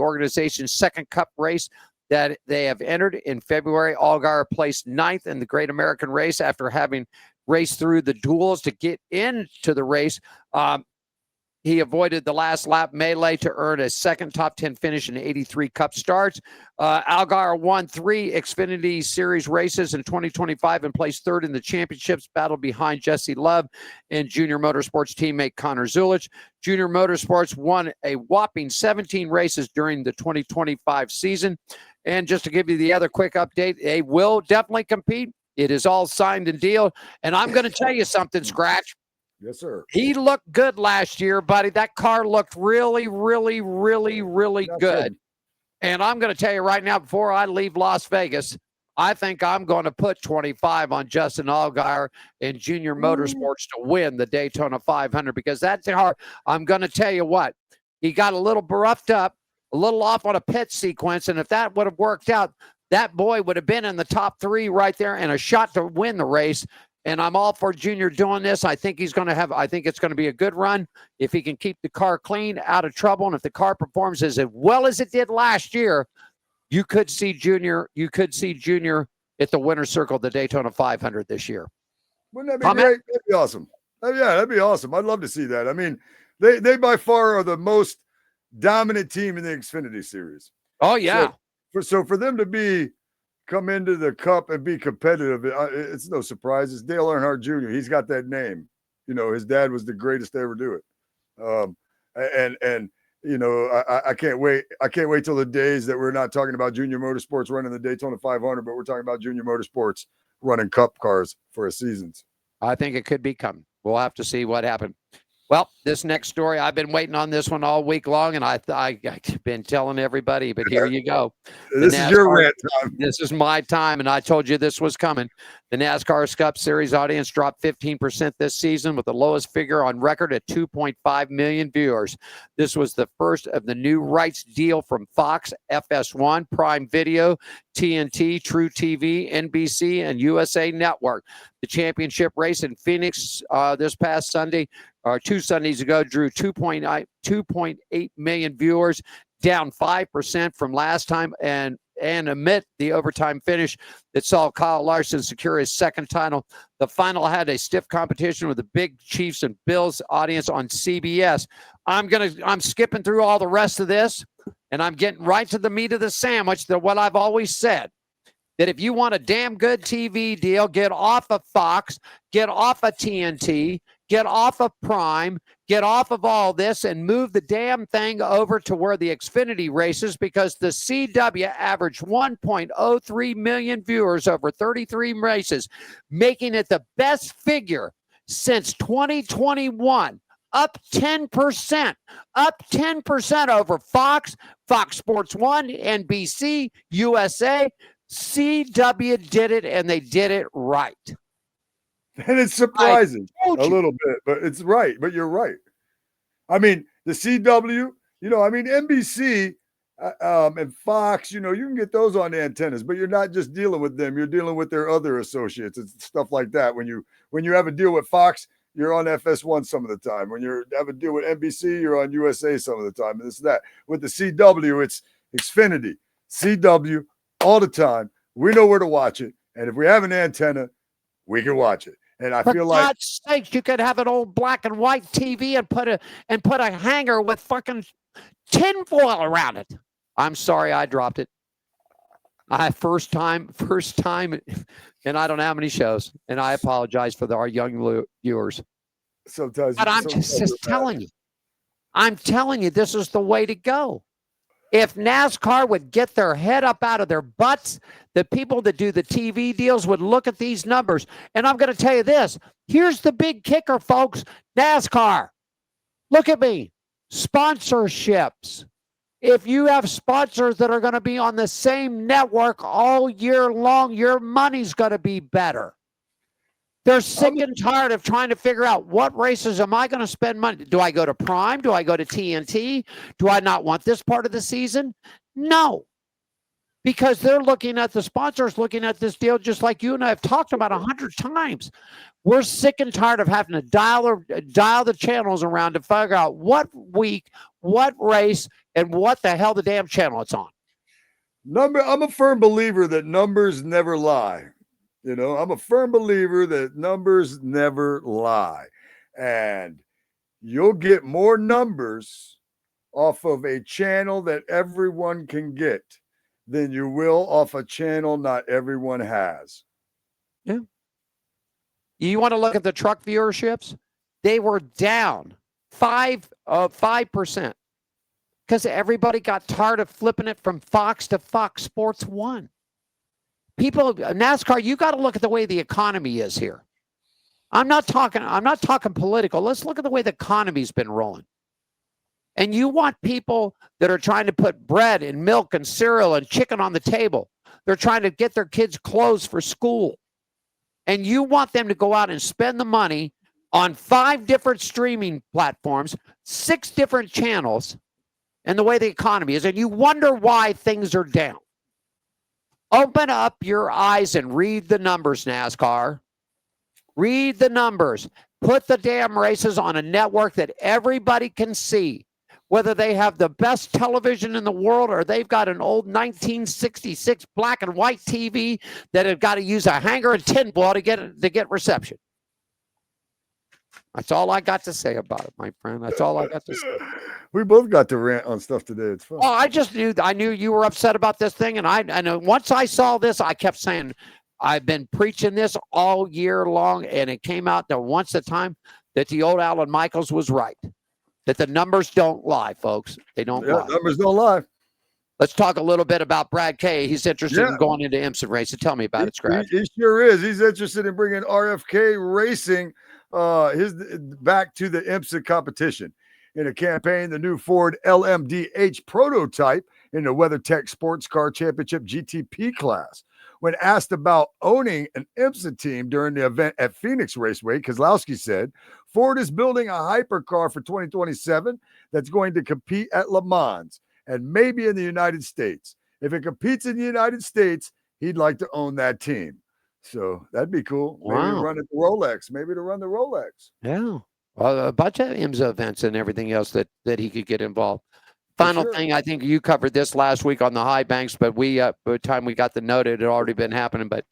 organization's second Cup race that they have entered in February. Allgaier placed 9th in the Great American Race after having raced through the duels to get into the race. He avoided the last lap melee to earn a second top 10 finish in 83 Cup starts. Allgaier won 3 Xfinity Series races in 2025 and placed 3rd in the championships, battle behind Jesse Love and Junior Motorsports teammate Connor Zulich. Junior Motorsports won a whopping 17 races during the 2025 season. And just to give you the other quick update, they will definitely compete. It is all signed and deal. And I'm going to tell you something, Scratch. Yes, sir. He looked good last year, buddy. That car looked really, really, really, really good. And I'm going to tell you right now, before I leave Las Vegas, I think I'm going to put 25 on Justin Allgaier and Junior Motorsports to win the Daytona 500 because that's hard. I'm going to tell you what, he got a little roughed up, a little off on a pit sequence, and if that would have worked out, that boy would have been in the top 3 right there and a shot to win the race. And I'm all for Junior doing this. I think it's going to be a good run if he can keep the car clean, out of trouble. And if the car performs as well as it did last year, you could see Junior at the winner's circle of the Daytona 500 this year. Wouldn't that be great? That'd be awesome. Yeah, that'd be awesome. I'd love to see that. I mean, they by far are the most dominant team in the Xfinity Series. Oh, yeah. So for them to be come into the Cup and be competitive. It's no surprise. It's Dale Earnhardt Jr. He's got that name. You know, his dad was the greatest to ever do it. And you know, I can't wait. I can't wait till the days that we're not talking about Junior Motorsports running the Daytona 500, but we're talking about Junior Motorsports running Cup cars for a seasons. I think it could be coming. We'll have to see what happened. Well, this next story, I've been waiting on this one all week long, and I've been telling everybody, but here you go. This is your rant time. This is my time, and I told you this was coming. The NASCAR Cup Series audience dropped 15% this season with the lowest figure on record at 2.5 million viewers. This was the first of the new rights deal from Fox, FS1, Prime Video, TNT, True TV, NBC, and USA Network. The championship race in Phoenix this past Sunday, or 2 Sundays ago, drew 2.8 million viewers, down 5% from last time, and amid the overtime finish that saw Kyle Larson secure his second title. The final had a stiff competition with the big Chiefs and Bills audience on CBS. I'm skipping through all the rest of this, and I'm getting right to the meat of the sandwich, that what I've always said, that if you want a damn good TV deal, get off of Fox, get off of TNT, get off of Prime, get off of all this, and move the damn thing over to where the Xfinity races, because the CW averaged 1.03 million viewers over 33 races, making it the best figure since 2021. Up 10%, up 10% over Fox, Fox Sports 1, NBC, USA. CW did it, and they did it right. And it's surprising a little bit, but it's right. But you're right. I mean, the CW, you know, I mean, NBC and Fox, you know, you can get those on the antennas, but you're not just dealing with them. You're dealing with their other associates and stuff like that. When you have a deal with Fox, you're on FS1 some of the time. When you have a deal with NBC, you're on USA some of the time. And this that. With the CW, it's Xfinity, CW all the time. We know where to watch it. And if we have an antenna, we can watch it. And I feel like, for God's sake, you could have an old black and white TV and put a hanger with fucking tinfoil around it. I'm sorry, I dropped it. First time, and I don't know how many shows, and I apologize for our young viewers. Sometimes, but I'm just telling you. I'm telling you, this is the way to go. If NASCAR would get their head up out of their butts, the people that do the TV deals would look at these numbers. And I'm going to tell you this. Here's the big kicker, folks. NASCAR, look at me. Sponsorships. If you have sponsors that are going to be on the same network all year long, your money's going to be better. They're sick and tired of trying to figure out, what races am I going to spend money? Do I go to Prime? Do I go to TNT? Do I not want this part of the season? No. Because they're looking at the sponsors, looking at this deal just like you and I have talked about 100 times. We're sick and tired of having to dial the channels around to figure out what week, what race, and what the hell the damn channel it's on. I'm a firm believer that numbers never lie. You know, I'm a firm believer that numbers never lie. And you'll get more numbers off of a channel that everyone can get than you will off a channel not everyone has. Yeah. You want to look at the truck viewerships? They were down 5% because everybody got tired of flipping it from Fox to Fox Sports 1. People, NASCAR, you got to look at the way the economy is here. I'm not talking political. Let's look at the way the economy's been rolling. And you want people that are trying to put bread and milk and cereal and chicken on the table. They're trying to get their kids clothes for school. And you want them to go out and spend the money on 5 different streaming platforms, 6 different channels, and the way the economy is. And you wonder why things are down. Open up your eyes and read the numbers, NASCAR. Read the numbers. Put the damn races on a network that everybody can see. Whether they have the best television in the world or they've got an old 1966 black and white TV that have got to use a hanger and tinfoil to get reception. That's all I got to say about it, my friend. That's all I got to say. We both got to rant on stuff today. It's fun. Oh, I knew you were upset about this thing, and I know once I saw this, I kept saying, I've been preaching this all year long, and it came out that once a time that the old Alan Michaels was right, that the numbers don't lie, folks. They don't lie. Numbers don't lie. Let's talk a little bit about Brad Kay. He's interested in going into IMSA racing. Tell me about it, Scratch. He sure is. He's interested in bringing RFK racing his back to the IMSA competition. In a campaign, the new Ford LMDH prototype in the WeatherTech Sports Car Championship GTP class. When asked about owning an IMSA team during the event at Phoenix Raceway, Kozlowski said, Ford is building a hypercar for 2027 that's going to compete at Le Mans and maybe in the United States. If it competes in the United States, he'd like to own that team. So that'd be cool. Maybe Wow. run at the Rolex. Maybe to run the Rolex. Yeah. Well, a bunch of IMSA events and everything else that he could get involved. Final thing, I think you covered this last week on the high banks, but we, by the time we got the note, it had already been happening. But,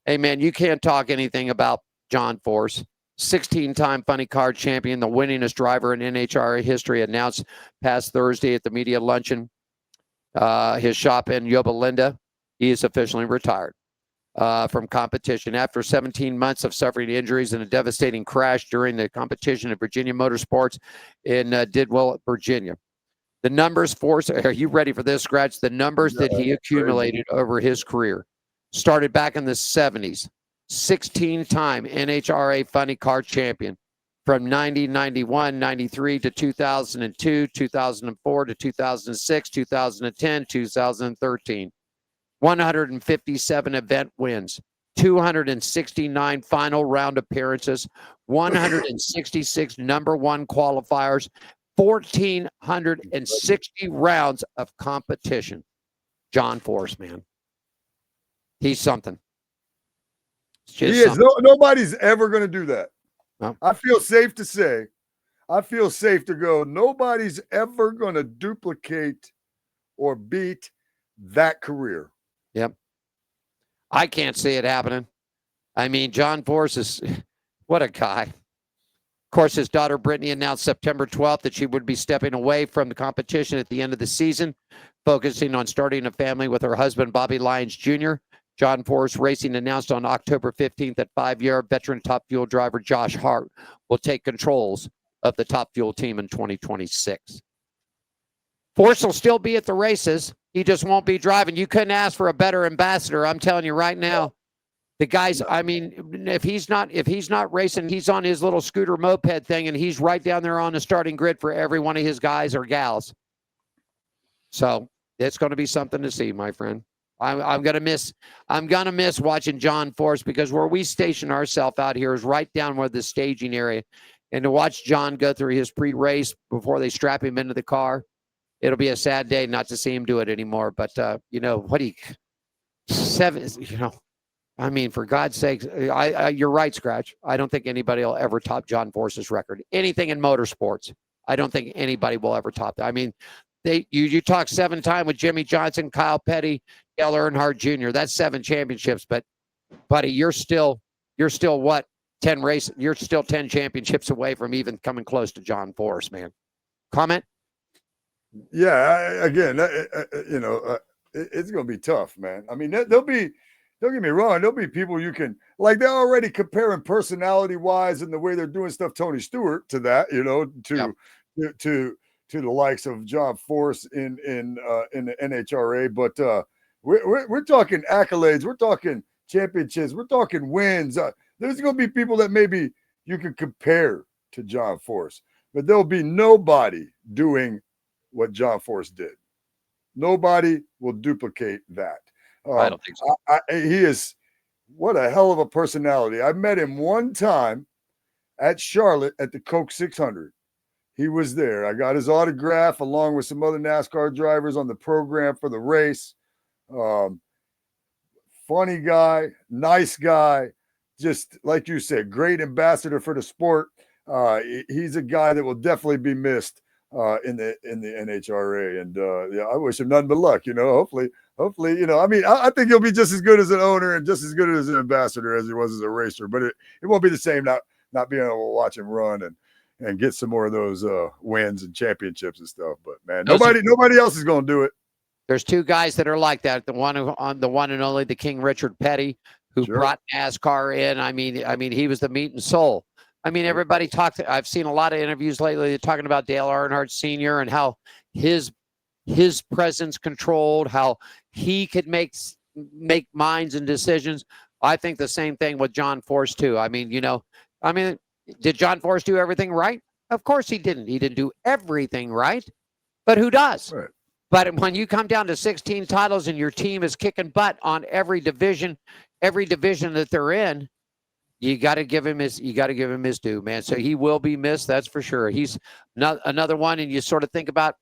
hey, man, you can't talk anything about John Force, 16-time funny car champion, the winningest driver in NHRA history, announced past Thursday at the media luncheon. His shop in Yoba Linda, he is officially retired from competition after 17 months of suffering injuries in a devastating crash during the competition at Virginia Motorsports in Didwell, Virginia. The numbers, Force, are you ready for this, Scratch? The numbers that he accumulated over his career started back in the 70s. 16-time NHRA funny car champion from 91, 93 to 2002, 2004 to 2006, 2010, 2013. 157 event wins, 269 final round appearances, 166 number one qualifiers, 1,460 rounds of competition. John Force, man. He's something. He is. Nobody's ever going to do that. No. I feel safe to say, I feel safe to go, nobody's ever going to duplicate or beat that career. Yep. I can't see it happening. I mean, John Force is, what a guy. Of course, his daughter Brittany announced September 12th that she would be stepping away from the competition at the end of the season, focusing on starting a family with her husband, Bobby Lyons Jr. John Force Racing announced on October 15th that 5-year veteran Top Fuel driver Josh Hart will take controls of the Top Fuel team in 2026. Force will still be at the races. He just won't be driving. You couldn't ask for a better ambassador. I'm telling you right now. The guys, I mean, if he's not racing, he's on his little scooter moped thing, and he's right down there on the starting grid for every one of his guys or gals. So it's going to be something to see, my friend. I'm gonna miss watching John Force, because where we station ourselves out here is right down where the staging area, and to watch John go through his pre-race before they strap him into the car, it'll be a sad day not to see him do it anymore. But I mean, for God's sakes, you're right, Scratch. I don't think anybody will ever top John Force's record. Anything in motorsports, I don't think anybody will ever top that. I mean, you talk 7-time with Jimmy Johnson, Kyle Petty, Dale Earnhardt Jr. That's 7 championships. But, buddy, you're still what, 10 races? You're still 10 championships away from even coming close to John Force, man. Comment? Yeah, it's going to be tough, man. I mean, there'll be. Don't get me wrong. There'll be people you can, like, they're already comparing personality-wise and the way they're doing stuff, Tony Stewart, to that, to the likes of John Force in the NHRA. But we're talking accolades. We're talking championships. We're talking wins. There's going to be people that maybe you can compare to John Force, but there'll be nobody doing what John Force did. Nobody will duplicate that. I don't think so. He is, what a hell of a personality. I met him one time at Charlotte at the Coke 600. He was there. I got his autograph along with some other NASCAR drivers on the program for the race. Funny guy, nice guy, just like you said, great ambassador for the sport. He's a guy that will definitely be missed in the NHRA, and I wish him nothing but luck. Hopefully, I mean, I think he'll be just as good as an owner and just as good as an ambassador as he was as a racer, but it won't be the same. not being able to watch him run and get some more of those wins and championships and stuff. But man, nobody else is going to do it. There's two guys that are like that. The one and only the King Richard Petty, who brought NASCAR in. I mean, he was the meat and soul. I mean, everybody talked. I've seen a lot of interviews lately talking about Dale Earnhardt Sr. and how his presence controlled, how he could make minds and decisions. I think the same thing with John Force too. I mean, did John Force do everything right? Of course he didn't. He didn't do everything right, but who does? Right. But when you come down to 16 titles and your team is kicking butt on every division that they're in, you got to give him his due, man. So he will be missed, that's for sure. He's another one, and you sort of think about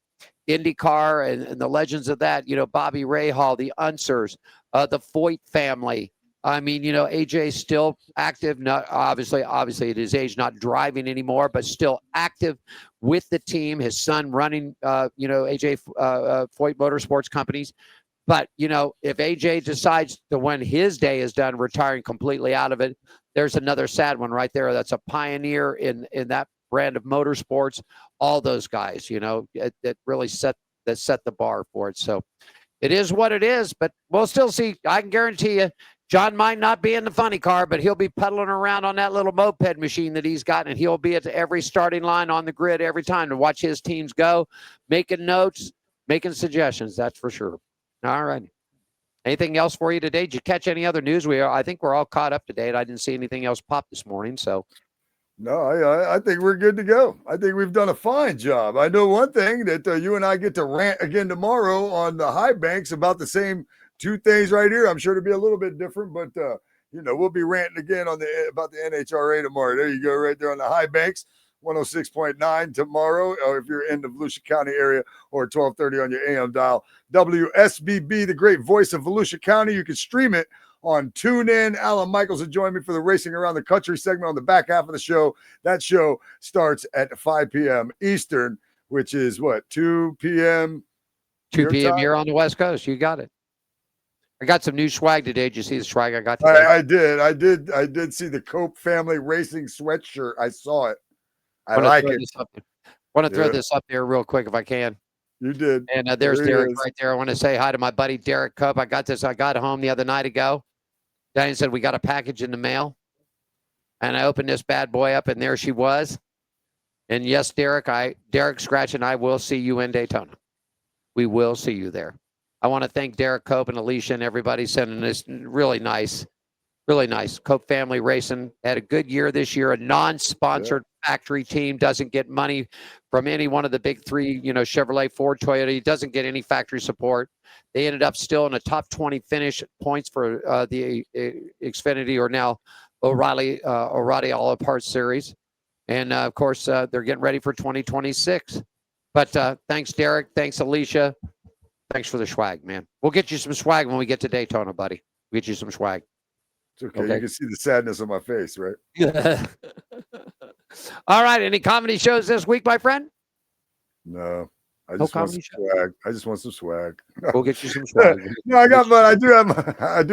IndyCar and the legends of that. Bobby Rahal, the Unsers, the Foyt family. I mean, AJ's still active, not obviously at his age, not driving anymore, but still active with the team. His son running, AJ Foyt Motorsports companies. But, if AJ decides to, when his day is done, retiring completely out of it, there's another sad one right there. That's a pioneer in that brand of motorsports. All those guys, that really set the bar for it. So it is what it is, but we'll still see. I can guarantee you, John might not be in the funny car, but he'll be pedaling around on that little moped machine that he's got, and he'll be at every starting line on the grid every time to watch his teams go, making notes, making suggestions. That's for sure. All right. Anything else for you today? Did you catch any other news? I think we're all caught up to date. I didn't see anything else pop this morning. So, no, I think we're good to go. I think we've done a fine job. I know one thing, that you and I get to rant again tomorrow on the high banks about the same two things right here. I'm sure it'll be a little bit different, but we'll be ranting again about the NHRA tomorrow. There you go, right there on the high banks. 106.9 tomorrow, or if you're in the Volusia County area, or 1230 on your AM dial. WSBB, the great voice of Volusia County. You can stream it on TuneIn. Alan Michaels will join me for the Racing Around the Country segment on the back half of the show. That show starts at 5 p.m. Eastern, which is 2 p.m. 2 p.m. here on the West Coast. You got it. I got some new swag today. Did you see the swag I got today? I did see the Cope Family Racing sweatshirt. I saw it. I like it. Want to throw this up there real quick if I can. You did. And there's Derek right there. I want to say hi to my buddy Derek Cope. I got home the other night ago. Diane said we got a package in the mail. And I opened this bad boy up, and there she was. And yes, Derek, Scratch, and I will see you in Daytona. We will see you there. I want to thank Derek Cope and Alicia and everybody sending this really nice. Cope Family Racing had a good year this year. A non-sponsored factory team, doesn't get money from any one of the big three, Chevrolet, Ford, Toyota. He doesn't get any factory support. They ended up still in a top 20 finish, points for the Xfinity, or now O'Reilly All Parts Series. And of course, they're getting ready for 2026. But thanks, Derek. Thanks, Alicia. Thanks for the swag, man. We'll get you some swag when we get to Daytona, buddy. We'll get you some swag. It's okay. You can see the sadness on my face, right? All right. Any comedy shows this week, my friend? No. I just want some swag. I just want some swag. We'll get you some swag. No, I do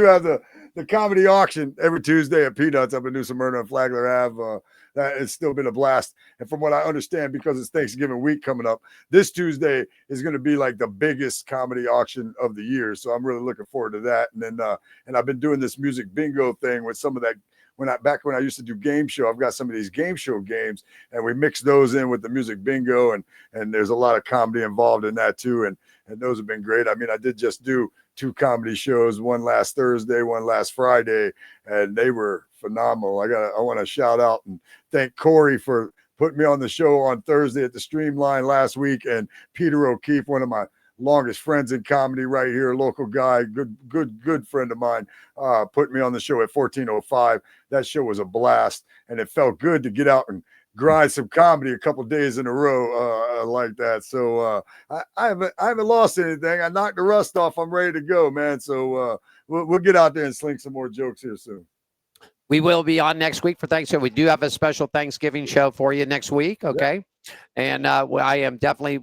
have the comedy auction every Tuesday at Peanuts up in New Smyrna and Flagler Ave. That it's still been a blast. And from what I understand, because it's Thanksgiving week coming up, this Tuesday is going to be like the biggest comedy auction of the year. So I'm really looking forward to that. And then, and I've been doing this music bingo thing with some of that. Back when I used to do game show, I've got some of these game show games, and we mix those in with the music bingo, and there's a lot of comedy involved in that too. And those have been great. I mean, I did just do 2 comedy shows, one last Thursday, one last Friday, and they were phenomenal. I want to shout out and thank Corey for putting me on the show on Thursday at the Streamline last week, and Peter O'Keefe, one of my longest friends in comedy right here, local guy, good friend of mine, put me on the show at 14:05. That show was a blast, and it felt good to get out and grind some comedy a couple days in a row like that. So I haven't lost anything. I knocked the rust off. I'm ready to go, man. So we'll get out there and sling some more jokes here soon. We will be on next week for Thanksgiving. We do have a special Thanksgiving show for you next week, okay? Yeah. And I am definitely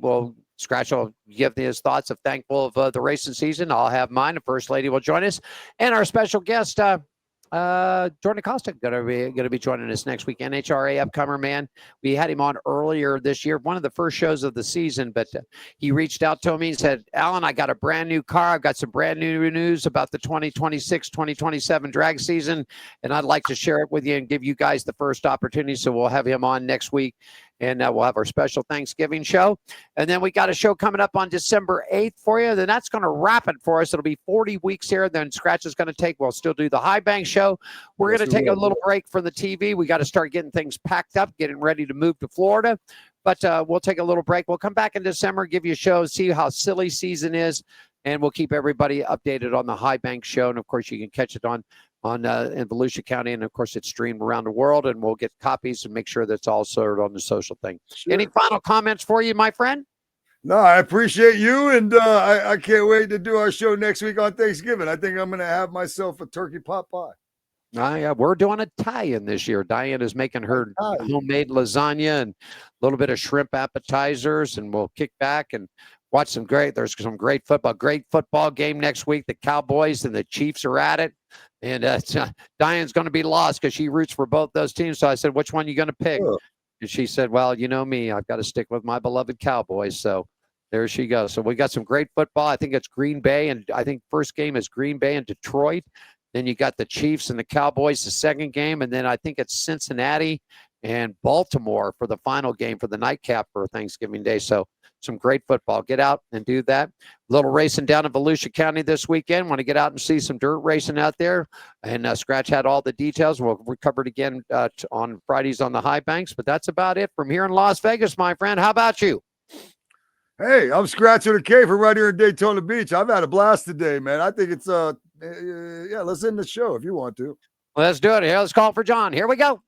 Scratch will give his thoughts of thankful of the racing season. I'll have mine. The First Lady will join us. And our special guest, Jordan Acosta gonna be joining us next week. NHRA upcomer, man. We had him on earlier this year, one of the first shows of the season, but he reached out to me and said, Alan, I got a brand new car. I've got some brand new news about the 2026, 2027 drag season, and I'd like to share it with you and give you guys the first opportunity. So we'll have him on next week, and we'll have our special Thanksgiving show. And then we got a show coming up on December 8th for you. Then that's going to wrap it for us. It'll be 40 weeks here. Then Scratch is going to take, we'll still do the High Bank show. We're going to take a little break from the TV. We got to start getting things packed up, getting ready to move to Florida. But we'll take a little break. We'll come back in December, give you a show, see how silly season is, and we'll keep everybody updated on the High Bank show. And, of course, you can catch it on in Volusia County, and of course it's streamed around the world, and we'll get copies and make sure that's all sorted on the social thing. Sure. Any final comments for you, my friend? No, I appreciate you, and I can't wait to do our show next week on Thanksgiving. I think I'm going to have myself a turkey pot pie. Yeah, we're doing a tie-in this year. Diane is making her homemade lasagna and a little bit of shrimp appetizers, and we'll kick back and watch there's some great football game next week. The Cowboys and the Chiefs are at it. And Diane's going to be lost because she roots for both those teams. So I said, which one are you going to pick? Oh. And she said, well, you know me, I've got to stick with my beloved Cowboys. So there she goes. So we got some great football. I think it's Green Bay. And I think first game is Green Bay and Detroit. Then you got the Chiefs and the Cowboys, the second game. And then I think it's Cincinnati and Baltimore for the final game for the nightcap for Thanksgiving Day. So some great football. Get out and do that. A little racing down in Volusia County this weekend. Want to get out and see some dirt racing out there. And Scratch had all the details. We'll cover it again on Fridays on the High Banks. But that's about it from here in Las Vegas, my friend. How about you? Hey, I'm Scratch with a K from right here in Daytona Beach. I've had a blast today, man. I think it's yeah, let's end the show if you want to. Let's do it. Here, let's call for John. Here we go.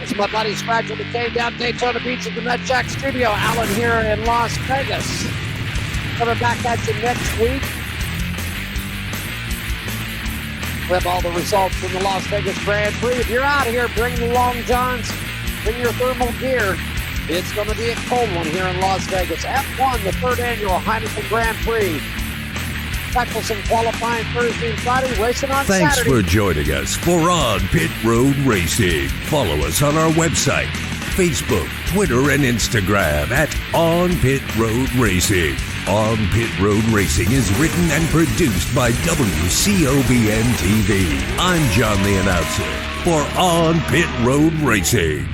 It's my buddy Scratch with a K down Daytona Beach at the Nut Jack Studio. Alan here in Las Vegas. Coming back at you next week. We have all the results from the Las Vegas Grand Prix. If you're out here, bring the long johns, bring your thermal gear. It's going to be a cold one here in Las Vegas. F1, the third annual Heineken Grand Prix. Texas qualifying Thursday and Friday, racing on Saturday. Thanks for joining us for On Pit Road Racing. Follow us on our website, Facebook, Twitter, and Instagram at On Pit Road Racing. On Pit Road Racing is written and produced by WCOBN TV. I'm John the Announcer for On Pit Road Racing.